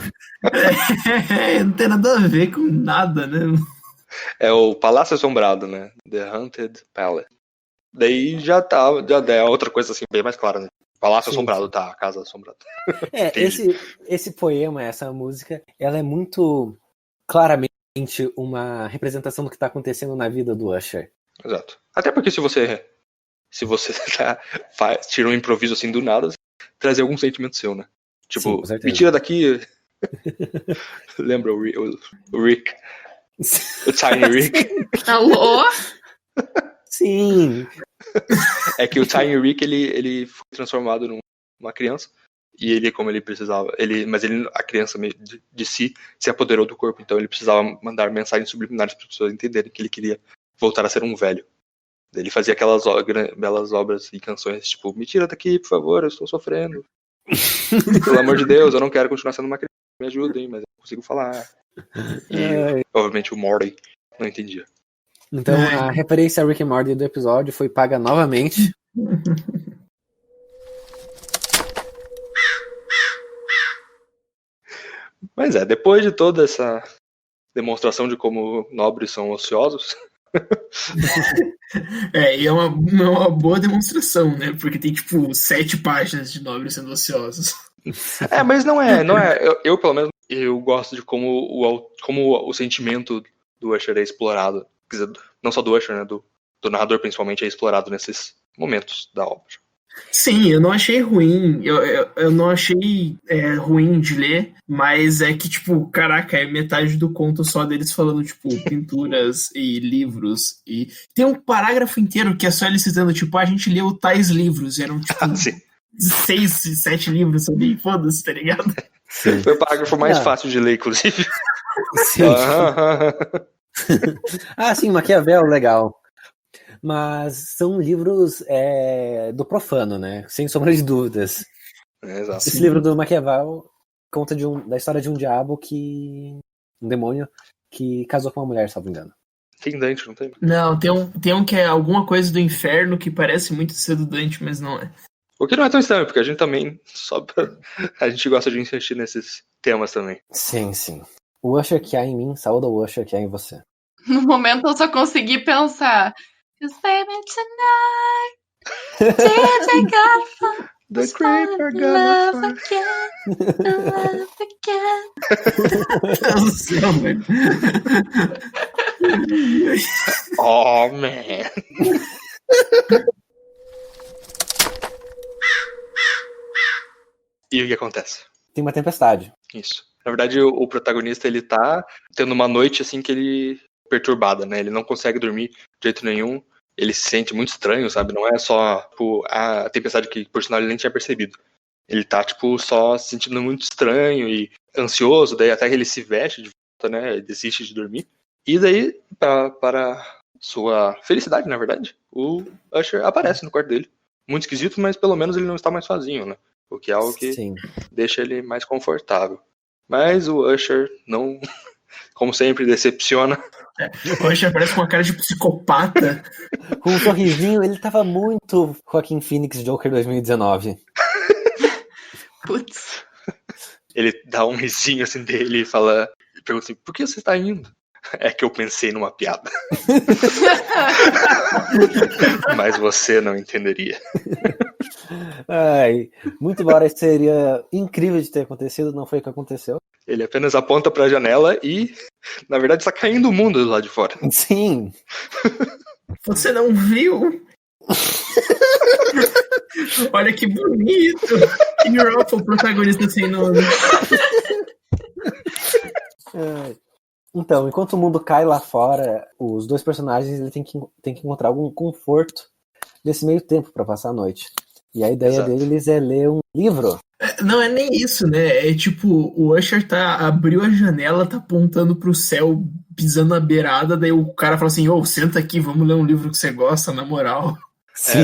Não tem nada a ver com nada, né? É o Palácio Assombrado, né? The Haunted Palace. Daí já é outra coisa assim, bem mais clara, né? Palácio Assombrado, tá, a Casa Assombrada. Esse poema, essa música, ela é muito claramente uma representação do que tá acontecendo na vida do Usher. Exato. Até porque se você tira um improviso assim do nada, trazer algum sentimento seu, né? Tipo, sim, me tira daqui. Lembra o Rick? O Tiny Rick? Alô? Sim. É que o Tiny Rick, ele foi transformado numa criança. E ele, como ele precisava... a criança de si se apoderou do corpo. Então ele precisava mandar mensagens subliminares para as pessoas entenderem que ele queria voltar a ser um velho. Ele fazia aquelas belas obras e canções, tipo, me tira daqui, por favor, eu estou sofrendo. Pelo amor de Deus, eu não quero continuar sendo uma criança. Me ajudem, mas eu não consigo falar. E, obviamente, o Morty não entendia. Então, a referência a Rick and Morty do episódio foi paga novamente. Mas depois de toda essa demonstração de como nobres são ociosos... E é uma boa demonstração, né? Porque tem, tipo, 7 páginas de nobres sendo ociosos. Mas não é. Eu, pelo menos, eu gosto de como o sentimento do Usher é explorado. Quer dizer, não só do Usher, né? Do narrador, principalmente, é explorado nesses momentos da obra. Sim, eu não achei ruim. Eu não achei ruim de ler, mas é que, tipo, caraca, é metade do conto só deles falando, tipo, pinturas e livros. E tem um parágrafo inteiro que é só eles citando, tipo, a gente leu tais livros. Eram, tipo, 6, 7 livros ali, foda-se, tá ligado? Sim. Foi o parágrafo mais fácil de ler, inclusive. Sim. Sim, Maquiavel, legal. Mas são livros do profano, né? Sem sombra de dúvidas. Exato. Esse livro do Maquiavel conta da história de um diabo um demônio que casou com uma mulher, salvo engano. Tem Dante, não tem? Não, tem um que é alguma coisa do inferno que parece muito ser do Dante, mas não é. O que não é tão estranho, porque a gente também a gente gosta de insistir nesses temas também. Sim, sim. O Usher que há em mim, saúda o Usher que há em você. No momento eu só consegui pensar. You say me tonight. The creeper gonna Love fly. again, love again. Meu Deus do céu, velho. Oh, man. E o que acontece? Tem uma tempestade. Isso. Na verdade, o protagonista, ele tá tendo uma noite, assim, que ele... perturbada, né? Ele não consegue dormir de jeito nenhum. Ele se sente muito estranho, sabe? Não é só, tipo, a tempestade que, por sinal, ele nem tinha percebido. Ele tá, tipo, só se sentindo muito estranho e ansioso. Daí até que ele se veste de volta, né? Ele desiste de dormir. E daí, para sua felicidade, na verdade, o Usher aparece no quarto dele. Muito esquisito, mas pelo menos ele não está mais sozinho, né? O que é algo que Sim. deixa ele mais confortável. Mas o Usher não, como sempre, decepciona. O Usher parece com uma cara de psicopata. Com um sorrisinho, ele tava muito Joaquin Phoenix Joker 2019. Putz. Ele dá um risinho assim dele e fala, e pergunta assim, por que você está indo? É que eu pensei numa piada. Mas você não entenderia. Ai, muito embora isso seria incrível de ter acontecido, não foi o que aconteceu. Ele apenas aponta pra janela e, na verdade, está caindo o mundo do lado de fora. Sim. Você não viu? Olha que bonito. Kim Ruffalo, o protagonista sem nome. Ai. Então, enquanto o mundo cai lá fora, os dois personagens ele tem que encontrar algum conforto nesse meio tempo para passar a noite. E a ideia Exato. deles é ler um livro. Não é nem isso, né? É tipo, o Usher abriu a janela, tá apontando pro céu, pisando na beirada, daí o cara fala assim, senta aqui, vamos ler um livro que você gosta, na moral.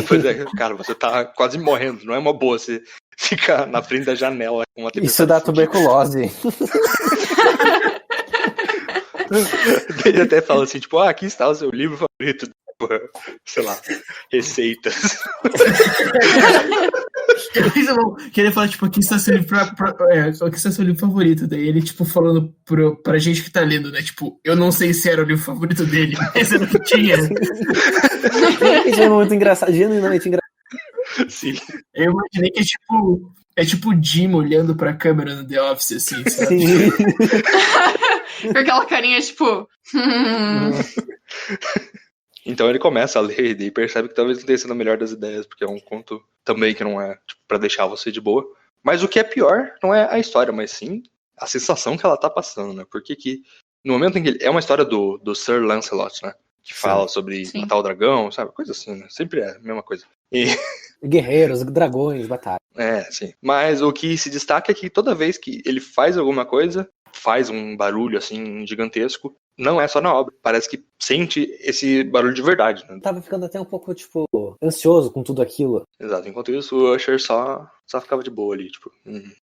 Pois é, cara, você tá quase morrendo. Não é uma boa você ficar na frente da janela com uma tempestade. Isso dá tuberculose. Ele até fala assim, tipo, aqui está o seu livro favorito. Tipo, sei lá, receitas. Que ele fala, tipo, aqui está seu livro aqui está seu livro favorito. Daí ele, tipo, falando pra gente que tá lendo, né? Tipo, eu não sei se era o livro favorito dele, mas era o que tinha. Isso é muito engraçado, genuinamente engraçado. Sim. Eu imaginei que é tipo o Jim olhando pra câmera no The Office, assim, sabe? Sim. Com aquela carinha, tipo... Então ele começa a ler e percebe que talvez não tenha sido a melhor das ideias, porque é um conto também que não é tipo, pra deixar você de boa. Mas o que é pior não é a história, mas sim a sensação que ela tá passando, né? Porque que no momento em que ele... É uma história do Sir Lancelot, né? Que fala sobre matar o dragão, sabe? Coisa assim, né? Sempre é a mesma coisa. E... Guerreiros, dragões, batalha. Sim. Mas o que se destaca é que toda vez que ele faz alguma coisa, faz um barulho assim gigantesco, não é só na obra. Parece que sente esse barulho de verdade, né? Tava ficando até um pouco, tipo, ansioso com tudo aquilo. Exato. Enquanto isso, o Usher só ficava de boa ali, tipo...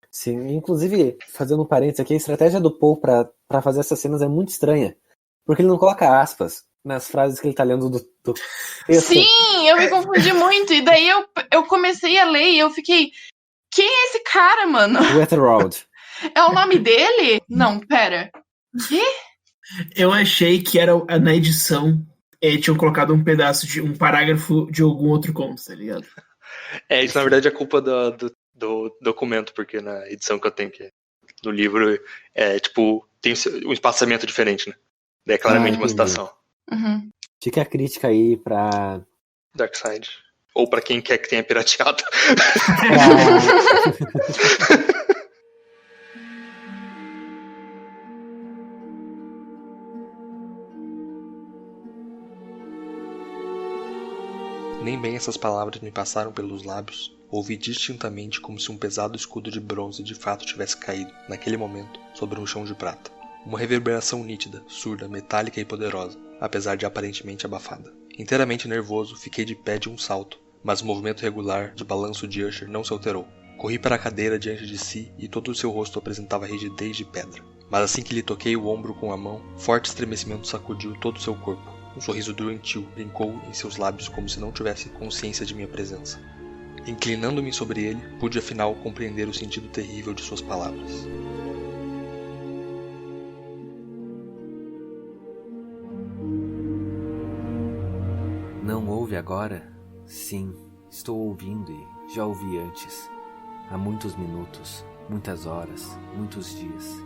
Sim, inclusive, fazendo um parênteses aqui, a estratégia do Paul pra fazer essas cenas é muito estranha. Porque ele não coloca aspas nas frases que ele tá lendo do texto. Sim, eu me confundi muito. E daí eu comecei a ler e eu fiquei... Quem é esse cara, mano? Wetherald. É o nome dele? Não, pera. Quê? Eu achei que era na edição tinham colocado um pedaço de um parágrafo de algum outro conto, tá ligado? Isso na verdade é culpa do documento, porque na edição que eu tenho aqui do livro tipo, tem um espaçamento diferente, né? Daí é claramente uma citação. Uhum. Fica a crítica aí pra... Darkseid. Ou pra quem quer que tenha pirateado. Nem bem essas palavras me passaram pelos lábios. Ouvi distintamente como se um pesado escudo de bronze de fato tivesse caído, naquele momento, sobre um chão de prata. Uma reverberação nítida, surda, metálica e poderosa, apesar de aparentemente abafada. Inteiramente nervoso, fiquei de pé de um salto, mas o movimento regular de balanço de Usher não se alterou. Corri para a cadeira diante de si e todo o seu rosto apresentava rigidez de pedra. Mas assim que lhe toquei o ombro com a mão, forte estremecimento sacudiu todo o seu corpo. Um sorriso doentio brincou em seus lábios como se não tivesse consciência de minha presença. Inclinando-me sobre ele, pude afinal compreender o sentido terrível de suas palavras. Não ouve agora? Sim, estou ouvindo e Já ouvi antes. Há muitos minutos, muitas horas, muitos dias.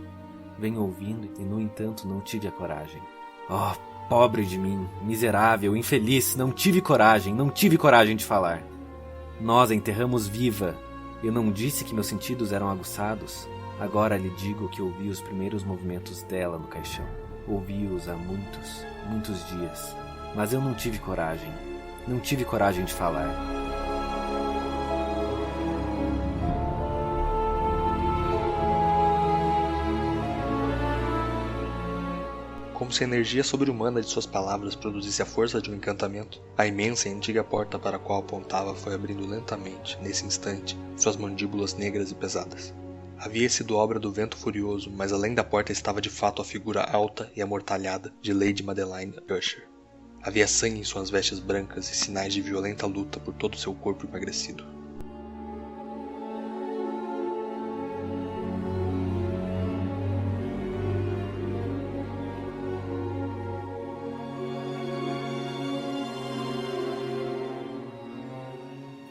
Venho ouvindo e, no entanto, não tive a coragem. Oh, pobre de mim, miserável, infeliz, não tive coragem de falar. Nós a enterramos viva. Eu não disse que meus sentidos eram aguçados. Agora lhe digo que ouvi os primeiros movimentos dela no caixão. Ouvi-os há muitos, muitos dias. Mas eu não tive coragem de falar. Como se a energia sobre-humana de suas palavras produzisse a força de um encantamento, a imensa e antiga porta para a qual apontava foi abrindo lentamente, nesse instante, suas mandíbulas negras e pesadas. Havia sido obra do vento furioso, mas além da porta estava de fato a figura alta e amortalhada de Lady Madeline Usher. Havia sangue em suas vestes brancas e sinais de violenta luta por todo seu corpo emagrecido.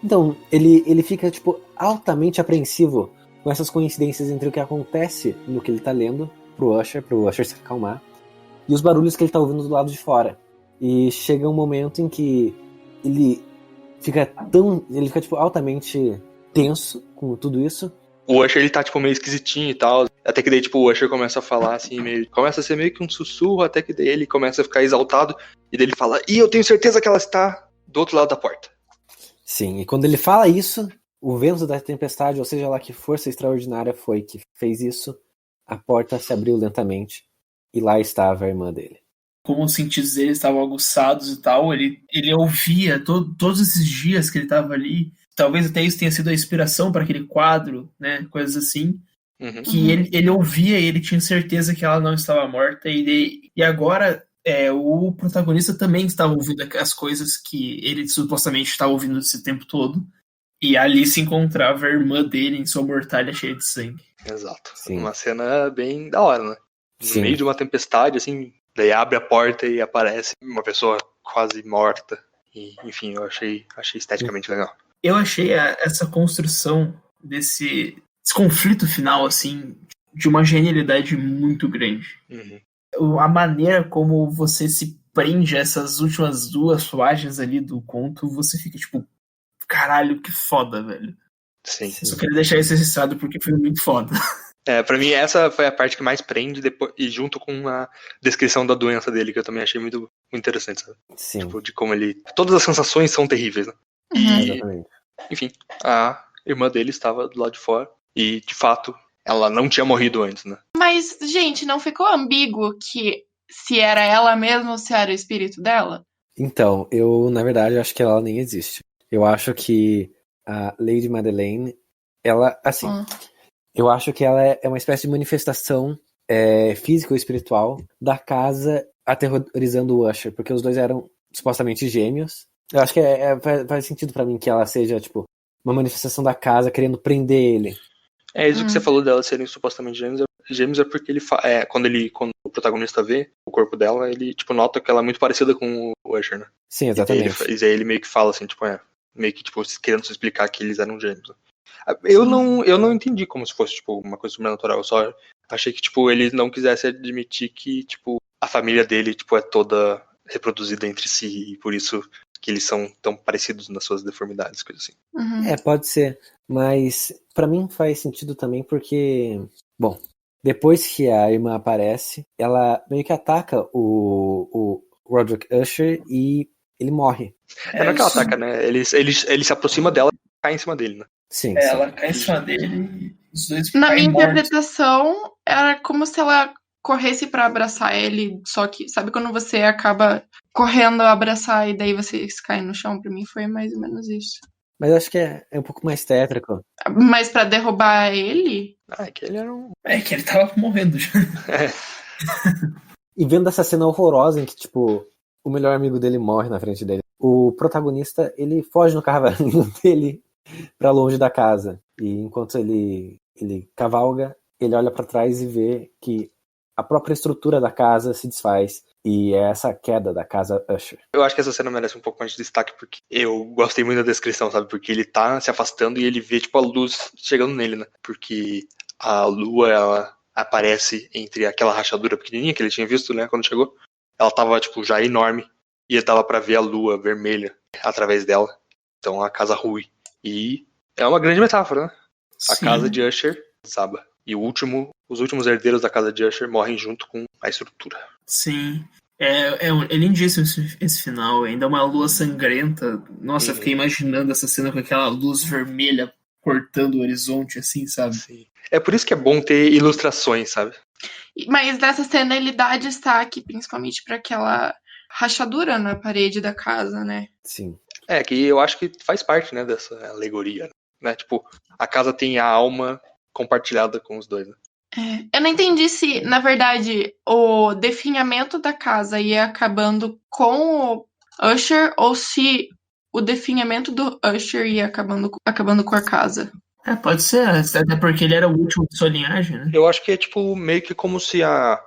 Então, ele fica, tipo, altamente apreensivo com essas coincidências entre o que acontece no que ele tá lendo pro Usher se acalmar, e os barulhos que ele tá ouvindo do lado de fora. E chega um momento em que ele fica tipo, altamente tenso com tudo isso. O Usher, ele tá, tipo, meio esquisitinho e tal, até que daí, tipo, o Usher começa a falar, assim, começa a ser meio que um sussurro, até que daí ele começa a ficar exaltado, e daí ele fala, eu tenho certeza que ela está do outro lado da porta. Sim, e quando ele fala isso, o vento da tempestade, ou seja lá que força extraordinária foi que fez isso, a porta se abriu lentamente, e lá estava a irmã dele. Como os sentidos dele estavam aguçados e tal, ele ouvia todos esses dias que ele estava ali. Talvez até isso tenha sido a inspiração para aquele quadro, né? Coisas assim. Uhum. Que ele ouvia e ele tinha certeza que ela não estava morta. E agora o protagonista também estava ouvindo as coisas que ele supostamente estava ouvindo esse tempo todo. E ali se encontrava a irmã dele em sua mortalha cheia de sangue. Exato. Sim. Uma cena bem da hora, né? No Sim. meio de uma tempestade, assim, daí abre a porta e aparece uma pessoa quase morta. E, enfim, eu achei esteticamente legal. Eu achei essa construção desse conflito final, assim, de uma genialidade muito grande. Uhum. A maneira como você se prende a essas últimas 2 páginas ali do conto, você fica tipo, caralho, que foda, velho. Sim. Só queria deixar isso registrado porque foi muito foda. Pra mim essa foi a parte que mais prende, depois, e junto com a descrição da doença dele, que eu também achei muito, muito interessante, sabe? Sim. Tipo, de como ele... Todas as sensações são terríveis, né? E, Exatamente. enfim, a irmã dele estava do lado de fora, e, de fato, ela não tinha morrido antes, né? Mas, gente, não ficou ambíguo que se era ela mesma ou se era o espírito dela? Então, eu, na verdade, acho que ela nem existe. Eu acho que a Lady Madeleine, ela, assim... Eu acho que ela é uma espécie de manifestação física ou espiritual da casa aterrorizando o Usher, porque os dois eram supostamente gêmeos. Eu acho que faz sentido pra mim que ela seja, tipo, uma manifestação da casa querendo prender ele. É isso que você falou dela serem supostamente gêmeos. Gêmeos é porque quando o protagonista vê o corpo dela, ele, tipo, nota que ela é muito parecida com o Usher, né? Sim, exatamente. E aí ele meio que fala assim, tipo, meio que, tipo, querendo se explicar que eles eram gêmeos, né? Eu não entendi como se fosse, tipo, uma coisa sobrenatural. Eu só achei que, tipo, ele não quisesse admitir que, tipo, a família dele, tipo, é toda reproduzida entre si e por isso que eles são tão parecidos nas suas deformidades, coisa assim. Pode ser. Mas pra mim faz sentido também porque, bom, depois que a irmã aparece, ela meio que ataca o Roderick Usher e ele morre. Não é que ela ataca, né? Ele se aproxima dela e cai em cima dele, né? Sim, ela cai em cima dele e os dois Na minha mortos. interpretação, era como se ela corresse pra abraçar ele, só que, sabe quando você acaba correndo a abraçar e daí você cai no chão? Pra mim foi mais ou menos isso. Mas eu acho que é um pouco mais tétrico. Mas pra derrubar ele? É que ele era um... É que ele tava morrendo já. E vendo essa cena horrorosa em que, tipo, o melhor amigo dele morre na frente dele, o protagonista, ele foge no cavalinho dele pra longe da casa. E enquanto ele cavalga, ele olha pra trás e vê que a própria estrutura da casa se desfaz E é essa queda da casa Usher. Eu acho que essa cena merece um pouco mais de destaque, porque eu gostei muito da descrição, sabe? Porque ele tá se afastando e ele vê, tipo, a luz chegando nele, né? Porque a lua, ela aparece entre aquela rachadura pequenininha que ele tinha visto, né? Quando chegou. Ela tava, tipo, já enorme. E ele dava pra ver a lua vermelha através dela. Então a casa rui. E é uma grande metáfora, né? A Sim. casa de Usher desaba. E os últimos herdeiros da casa de Usher morrem junto com a estrutura. Sim. É lindíssimo esse final. Ainda uma lua sangrenta. Nossa, eu fiquei imaginando essa cena com aquela luz vermelha cortando o horizonte, assim, sabe? Sim. É por isso que é bom ter ilustrações, sabe? Mas nessa cena ele dá destaque, principalmente para aquela rachadura na parede da casa, né? Sim. É, que eu acho que faz parte, né, dessa alegoria, né? Tipo, a casa tem a alma compartilhada com os dois, né? Eu não entendi se, na verdade, o definhamento da casa ia acabando com o Usher ou se o definhamento do Usher ia acabando com a casa. Pode ser, até porque ele era o último de sua linhagem, né? Eu acho que é, tipo, meio que como se a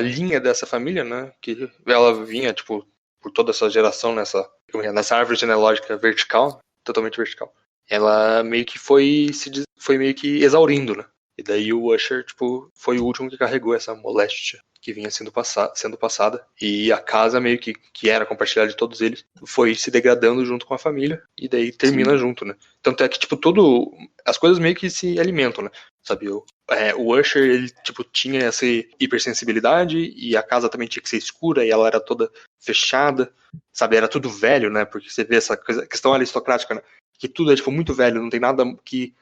linha dessa família, né, que ela vinha, tipo, por toda essa geração nessa árvore genealógica vertical, totalmente vertical, ela meio que foi meio que exaurindo, né? E daí o Usher, tipo, foi o último que carregou essa moléstia que vinha sendo passada. E a casa meio que era compartilhada de todos eles, foi se degradando junto com a família. E daí termina junto, né? Tanto é que, tipo, as coisas meio que se alimentam, né? Sabe, o Usher, ele, tipo, tinha essa hipersensibilidade e a casa também tinha que ser escura e ela era toda fechada, sabe? Era tudo velho, né? Porque você vê essa questão aristocrática, né? Que tudo é, tipo, muito velho, não tem nada que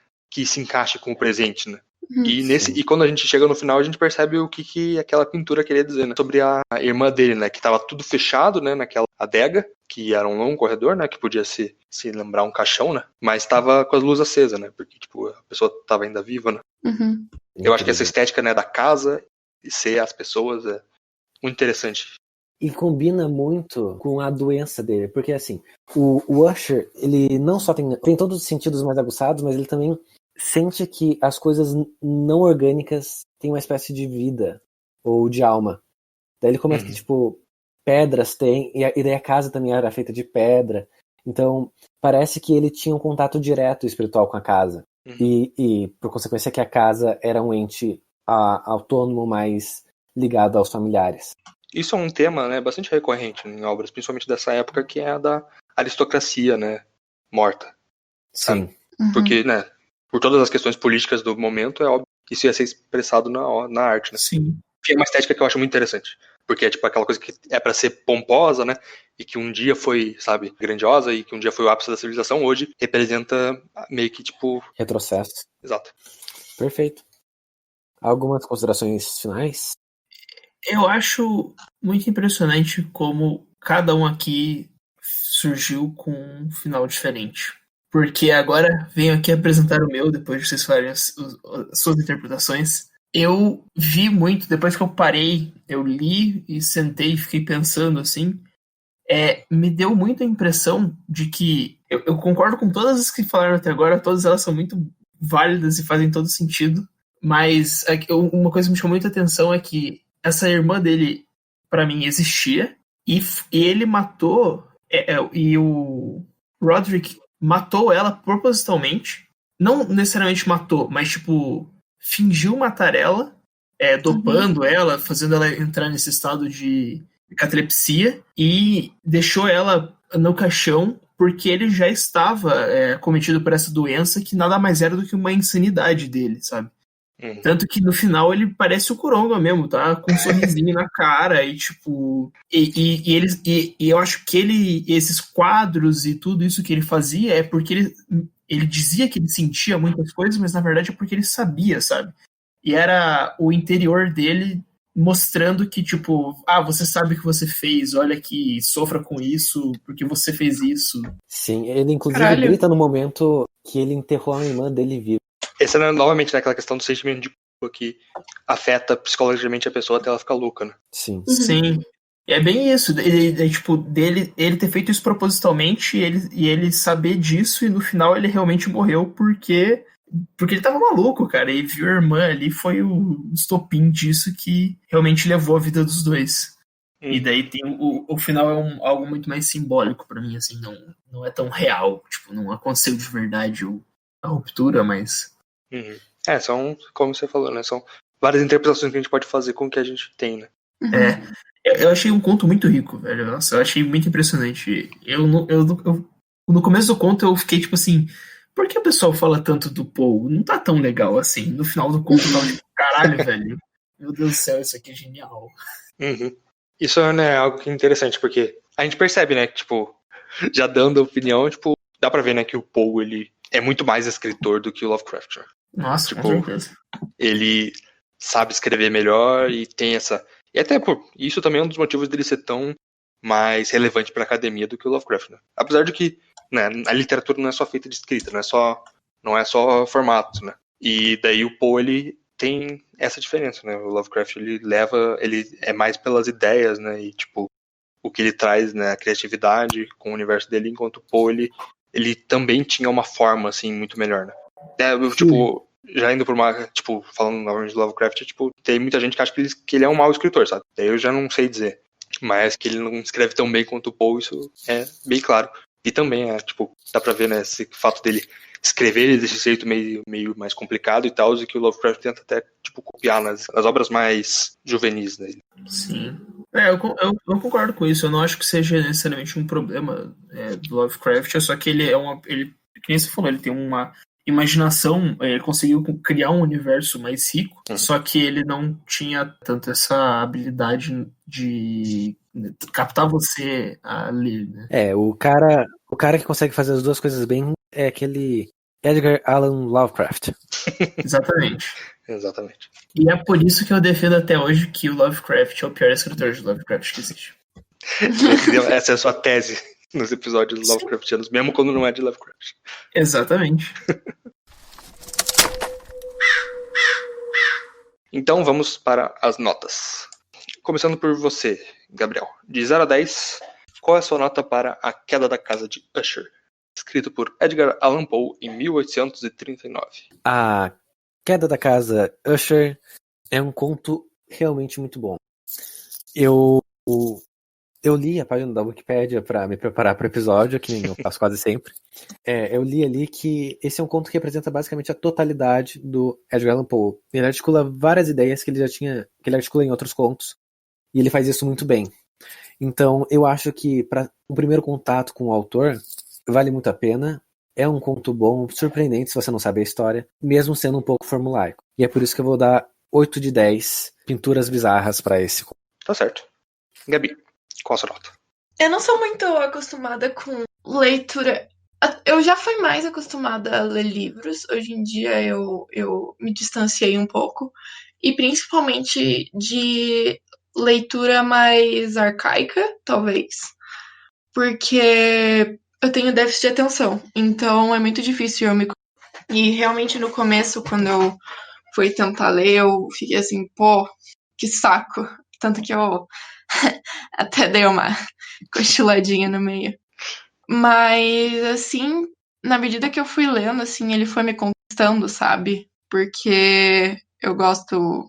se encaixe com o presente, né? E quando a gente chega no final, a gente percebe o que aquela pintura queria dizer, né? Sobre a irmã dele, né? Que tava tudo fechado, né? Naquela adega, que era um longo corredor, né? Que podia se lembrar um caixão, né? Mas tava com as luzes acesas, né? Porque, tipo, a pessoa tava ainda viva, né? Uhum. Eu acho que essa estética, né? Da casa e ser as pessoas é muito interessante. E combina muito com a doença dele, porque assim, o Usher, ele não só tem todos os sentidos mais aguçados, mas ele também sente que as coisas não orgânicas têm uma espécie de vida ou de alma. Daí ele comenta que, tipo, pedras tem, e daí a casa também era feita de pedra. Então, parece que ele tinha um contato direto espiritual com a casa. E por consequência, que a casa era um ente autônomo, mais ligado aos familiares. Isso é um tema, né, bastante recorrente em obras, principalmente dessa época, que é a da aristocracia, né, morta. Sim. Porque, né, por todas as questões políticas do momento, é óbvio que isso ia ser expressado na arte, né? Sim. Que é uma estética que eu acho muito interessante. Porque é tipo aquela coisa que é pra ser pomposa, né? E que um dia foi, sabe, grandiosa e que um dia foi o ápice da civilização, hoje representa meio que, tipo... retrocesso. Exato. Perfeito. Algumas considerações finais? Eu acho muito impressionante como cada um aqui surgiu com um final diferente. Porque agora venho aqui apresentar o meu, depois de vocês falarem as suas interpretações. Eu vi muito, depois que eu parei, eu li e sentei e fiquei pensando assim, me deu muita impressão de que, eu concordo com todas as que falaram até agora, todas elas são muito válidas e fazem todo sentido, mas uma coisa que me chamou muita atenção é que essa irmã dele, pra mim, existia, e ele matou, e o Roderick matou ela propositalmente, não necessariamente matou, mas tipo, fingiu matar ela, dopando ela, fazendo ela entrar nesse estado de catalepsia, e deixou ela no caixão porque ele já estava cometido por essa doença que nada mais era do que uma insanidade dele, sabe? Tanto que no final ele parece o Coronga mesmo, tá? Com um sorrisinho na cara e tipo... E eu acho que esses quadros e tudo isso que ele fazia é porque ele dizia que ele sentia muitas coisas, mas na verdade é porque ele sabia, sabe? E era o interior dele mostrando que, tipo, você sabe o que você fez, olha aqui, sofra com isso, porque você fez isso. Sim, ele inclusive grita no momento que ele enterrou a irmã dele viva. Essa é novamente aquela questão do sentimento de culpa que afeta psicologicamente a pessoa até ela ficar louca, né? Sim. Sim. É bem isso, tipo, ele ter feito isso propositalmente e ele saber disso, e no final ele realmente morreu porque ele tava maluco, cara, e viu a irmã ali, foi o estopim disso que realmente levou a vida dos dois. E daí tem o final é algo muito mais simbólico pra mim, assim, não é tão real. Tipo, não aconteceu de verdade a ruptura, mas... São, como você falou, né? São várias interpretações que a gente pode fazer com o que a gente tem, né? Eu achei um conto muito rico, velho. Nossa, eu achei muito impressionante. No começo do conto eu fiquei tipo assim, por que o pessoal fala tanto do Paul? Não tá tão legal assim. No final do conto eu tava tipo, caralho, velho. Meu Deus do céu, isso aqui é genial. Isso é algo que é interessante, porque a gente percebe, né, que, tipo, já dando a opinião, tipo, dá pra ver, né, que o Poe, ele é muito mais escritor do que o Lovecraft, né? Nossa, tipo, com certeza. Ele sabe escrever melhor e tem essa... E até, pô, isso também é um dos motivos dele ser tão mais relevante pra academia do que o Lovecraft, né? Apesar de que, né, a literatura não é só feita de escrita, não é só formato, né? E daí o Poe, ele tem essa diferença, né? O Lovecraft, ele é mais pelas ideias, né? E, tipo, o que ele traz, né? A criatividade com o universo dele, enquanto o Poe, ele também tinha uma forma, assim, muito melhor, né? Tipo, já indo por uma, tipo, falando novamente de Lovecraft, tipo, tem muita gente que acha que ele é um mau escritor, sabe? Daí eu já não sei dizer. Mas que ele não escreve tão bem quanto o Poe, isso é bem claro. E também, tipo, dá pra ver, né, esse fato dele escrever desse jeito meio mais complicado e tal, e que o Lovecraft tenta até, tipo, copiar nas obras mais juvenis dele. Sim. Eu concordo com isso. Eu não acho que seja necessariamente um problema do Lovecraft, é só que ele, que nem você falou, ele tem uma imaginação, ele conseguiu criar um universo mais rico, só que ele não tinha tanto essa habilidade de captar você a ler, né? O cara que consegue fazer as duas coisas bem é aquele Edgar Allan Lovecraft. Exatamente. Exatamente. E é por isso que eu defendo até hoje que o Lovecraft é o pior escritor de Lovecraft que existe. Essa é a sua tese nos episódios Lovecraftianos, mesmo quando não é de Lovecraft. Exatamente. Então vamos para as notas. Começando por você, Gabriel. De 0 a 10, qual é a sua nota para A Queda da Casa de Usher? Escrito por Edgar Allan Poe em 1839. A Queda da Casa Usher é um conto realmente muito bom. Eu li a página da Wikipédia para me preparar para o episódio, que nem eu faço quase sempre. Eu li ali que esse é um conto que representa basicamente a totalidade do Edgar Allan Poe. Ele articula várias ideias que ele articula em outros contos, e ele faz isso muito bem. Então, eu acho que para o primeiro contato com o autor, vale muito a pena. É um conto bom, surpreendente se você não sabe a história, mesmo sendo um pouco formulaico. E é por isso que eu vou dar 8 de 10 pinturas bizarras para esse conto. Tá certo. Gabi, qual a sua nota? Eu não sou muito acostumada com leitura. Eu já fui mais acostumada a ler livros. Hoje em dia eu me distanciei um pouco. E principalmente de leitura mais arcaica, talvez. Porque eu tenho déficit de atenção. Então é muito difícil eu me... E realmente no começo, quando eu fui tentar ler, eu fiquei assim, pô, que saco. Tanto que eu até dei uma cochiladinha no meio. Mas, assim, na medida que eu fui lendo, assim, ele foi me conquistando, sabe? Porque eu gosto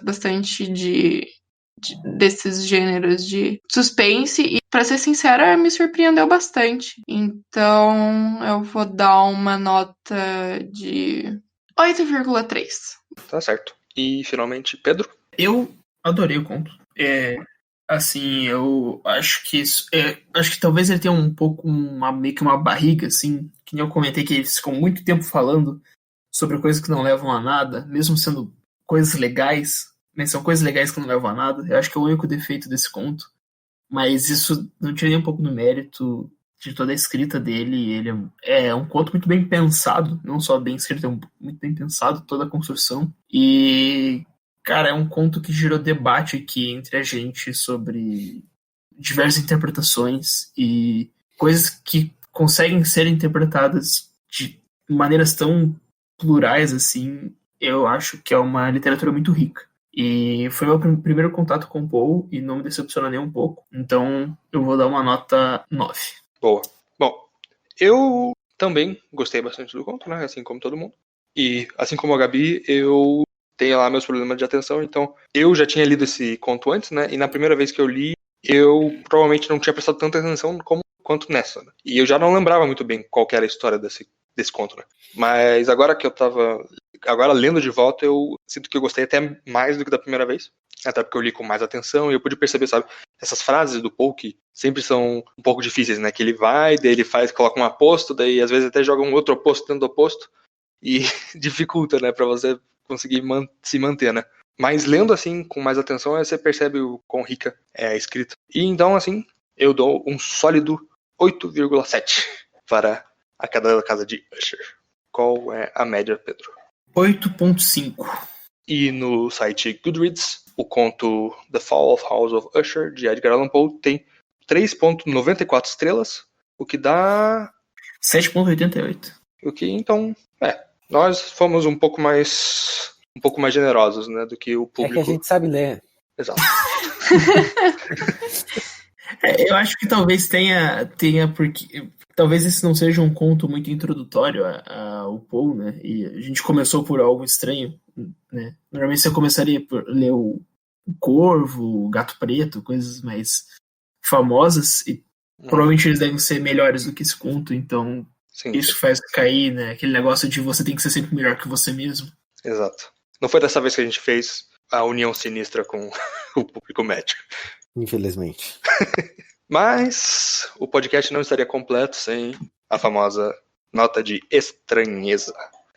bastante desses gêneros de suspense e, pra ser sincera, me surpreendeu bastante. Então, eu vou dar uma nota de 8,3. Tá certo. E, finalmente, Pedro? Eu adorei o conto. Assim, eu acho que acho que talvez ele tenha um pouco meio que uma barriga, assim, que nem eu comentei que eles ficam muito tempo falando sobre coisas que não levam a nada, mesmo sendo coisas legais, mas são coisas legais que não levam a nada. Eu acho que é o único defeito desse conto. Mas isso não tira nem um pouco no mérito de toda a escrita dele. Ele é um conto muito bem pensado, não só bem escrito, é muito bem pensado, toda a construção. E cara, é um conto que gerou debate aqui entre a gente sobre diversas interpretações e coisas que conseguem ser interpretadas de maneiras tão plurais assim. Eu acho que é uma literatura muito rica. E foi meu primeiro contato com o Poe e não me decepciona nem um pouco. Então eu vou dar uma nota 9. Boa. Bom, eu também gostei bastante do conto, né? Assim como todo mundo. E assim como a Gabi, eu tenho lá meus problemas de atenção, então eu já tinha lido esse conto antes, né? E na primeira vez que eu li, eu provavelmente não tinha prestado tanta atenção quanto nessa, né? E eu já não lembrava muito bem qual que era a história desse conto, né? Mas agora que eu tava... Agora, lendo de volta, eu sinto que eu gostei até mais do que da primeira vez. Até porque eu li com mais atenção e eu pude perceber, sabe? Essas frases do Poe que sempre são um pouco difíceis, né? Que ele vai, daí ele coloca um aposto, daí às vezes até joga um outro oposto dentro do oposto. E dificulta, né? Pra você conseguir se manter, né? Mas lendo assim, com mais atenção, você percebe o quão rica é a escrita. E então, assim, eu dou um sólido 8,7 para a cada casa de Usher. Qual é a média, Pedro? 8,5. E no site Goodreads, o conto The Fall of House of Usher, de Edgar Allan Poe, tem 3,94 estrelas, o que dá... 7,88. O que, então, nós fomos um pouco mais generosos, né, do que o público. É que a gente sabe ler. Exato. Eu acho que talvez tenha porque talvez esse não seja um conto muito introdutório ao Poe, né? E a gente começou por algo estranho, né? Normalmente você começaria por ler o Corvo, o Gato Preto, coisas mais famosas, e provavelmente eles devem ser melhores do que esse conto, então Sim. Isso faz cair, né? Aquele negócio de você tem que ser sempre melhor que você mesmo. Exato. Não foi dessa vez que a gente fez a união sinistra com o público médio. Infelizmente. Mas o podcast não estaria completo sem a famosa nota de estranheza.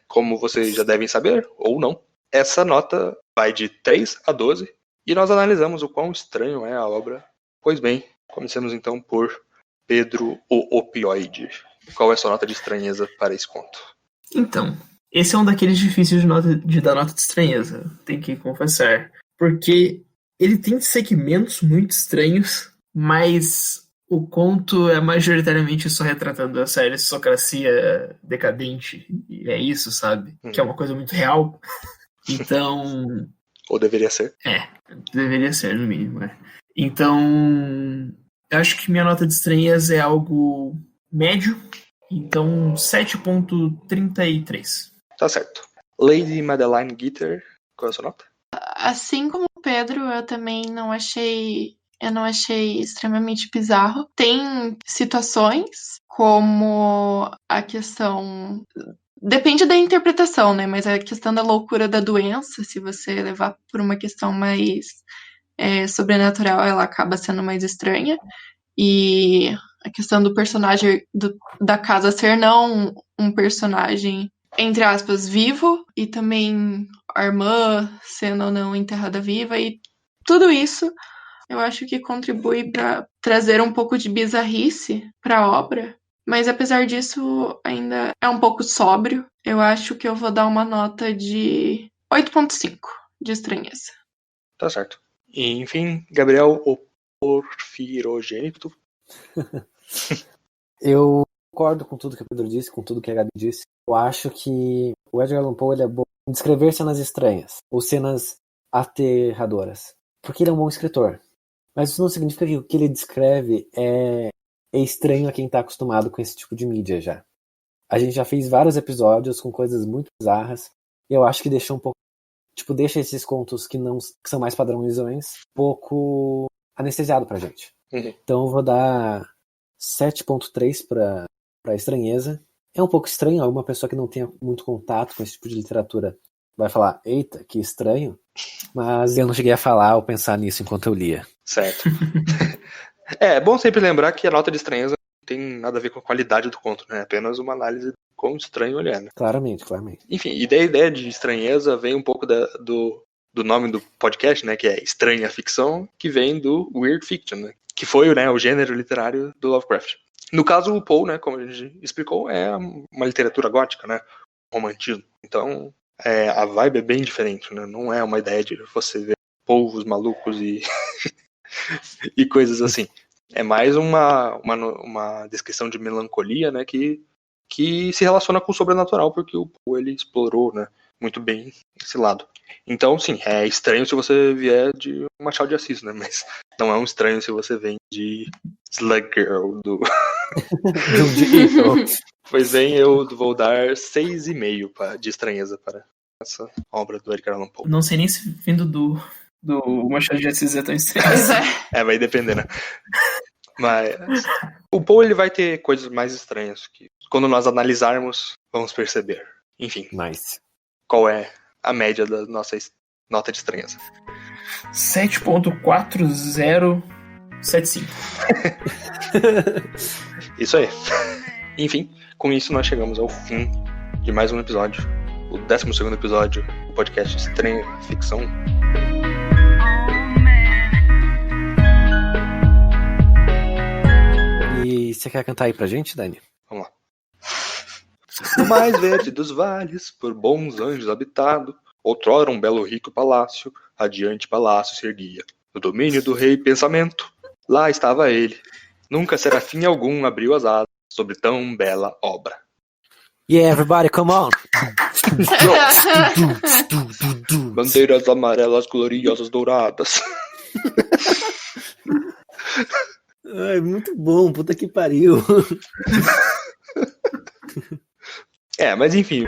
Como vocês já devem saber, ou não, essa nota vai de 3 a 12 e nós analisamos o quão estranho é a obra. Pois bem, comecemos então por Pedro o Opioide. Qual é a sua nota de estranheza para esse conto? Então, esse é um daqueles difíceis de dar nota de estranheza, tem que confessar. Porque ele tem segmentos muito estranhos, mas o conto é majoritariamente só retratando essa aristocracia decadente. E é isso, sabe? Que é uma coisa muito real. Então... Ou deveria ser? Deveria ser, no mínimo. Então, eu acho que minha nota de estranheza é algo médio. Então, 7,33. Tá certo. Lady Madeline Gitter, qual é a sua nota? Assim como o Pedro, eu também não achei extremamente bizarro. Tem situações como a questão... Depende da interpretação, né? Mas a questão da loucura da doença, se você levar por uma questão mais sobrenatural, ela acaba sendo mais estranha. E a questão do personagem da casa ser não um personagem, entre aspas, vivo, e também a irmã sendo ou não enterrada viva, e tudo isso eu acho que contribui para trazer um pouco de bizarrice para a obra. Mas apesar disso, ainda é um pouco sóbrio. Eu acho que eu vou dar uma nota de 8,5 de estranheza. Tá certo. E, enfim, Gabriel, o porfirogênito. Eu concordo com tudo que o Pedro disse, com tudo que a Gabi disse. Eu acho que o Edgar Allan Poe ele é bom em descrever cenas estranhas, ou cenas aterradoras. Porque ele é um bom escritor. Mas isso não significa que o que ele descreve é estranho a quem está acostumado com esse tipo de mídia já. A gente já fez vários episódios com coisas muito bizarras, e eu acho que deixa um pouco... deixa esses contos que são mais padrões um pouco anestesiado pra gente. Uhum. Então eu vou dar 7,3 pra estranheza. É um pouco estranho, alguma pessoa que não tenha muito contato com esse tipo de literatura vai falar, eita, que estranho, mas eu não cheguei a falar ou pensar nisso enquanto eu lia. Certo. É bom sempre lembrar que a nota de estranheza não tem nada a ver com a qualidade do conto, né? É apenas uma análise de quão estranho ele é, né? Claramente. Enfim, e da ideia de estranheza vem um pouco do nome do podcast, né? Que é Estranha Ficção, que vem do Weird Fiction, né? Que foi, né, o gênero literário do Lovecraft. No caso, o Poe, né, como a gente explicou, é uma literatura gótica, né? Romantismo. Então, a vibe é bem diferente, né? Não é uma ideia de você ver povos malucos e e coisas assim. É mais uma descrição de melancolia, né, que se relaciona com o sobrenatural, porque o Poe ele explorou, né, muito bem esse lado. Então, sim, é estranho se você vier de Machado de Assis, né, mas não é um estranho se você vem de Slug Girl do... Pois bem, eu vou dar 6,5 de estranheza para essa obra do Edgar Allan Poe. Não sei nem se vindo do do Machado de Assis é tão estranho. Pois é. Vai depender, né? Mas o Poe ele vai ter coisas mais estranhas que quando nós analisarmos, vamos perceber. Enfim, Nice. qual é a média da nossa nota de estranheza? 7.4075. Isso aí. Enfim, com isso nós chegamos ao fim de mais um episódio. O 12º episódio do podcast Estranha Ficção. E você quer cantar aí pra gente, Dani? Vamos lá. No mais verde dos vales, por bons anjos habitado, outrora um belo rico palácio, radiante palácio se erguia. No domínio do rei pensamento, lá estava ele. Nunca serafim algum abriu as asas sobre tão bela obra. Yeah, everybody, come on! Bandeiras amarelas gloriosas douradas. Ai, muito bom, puta que pariu. Mas enfim.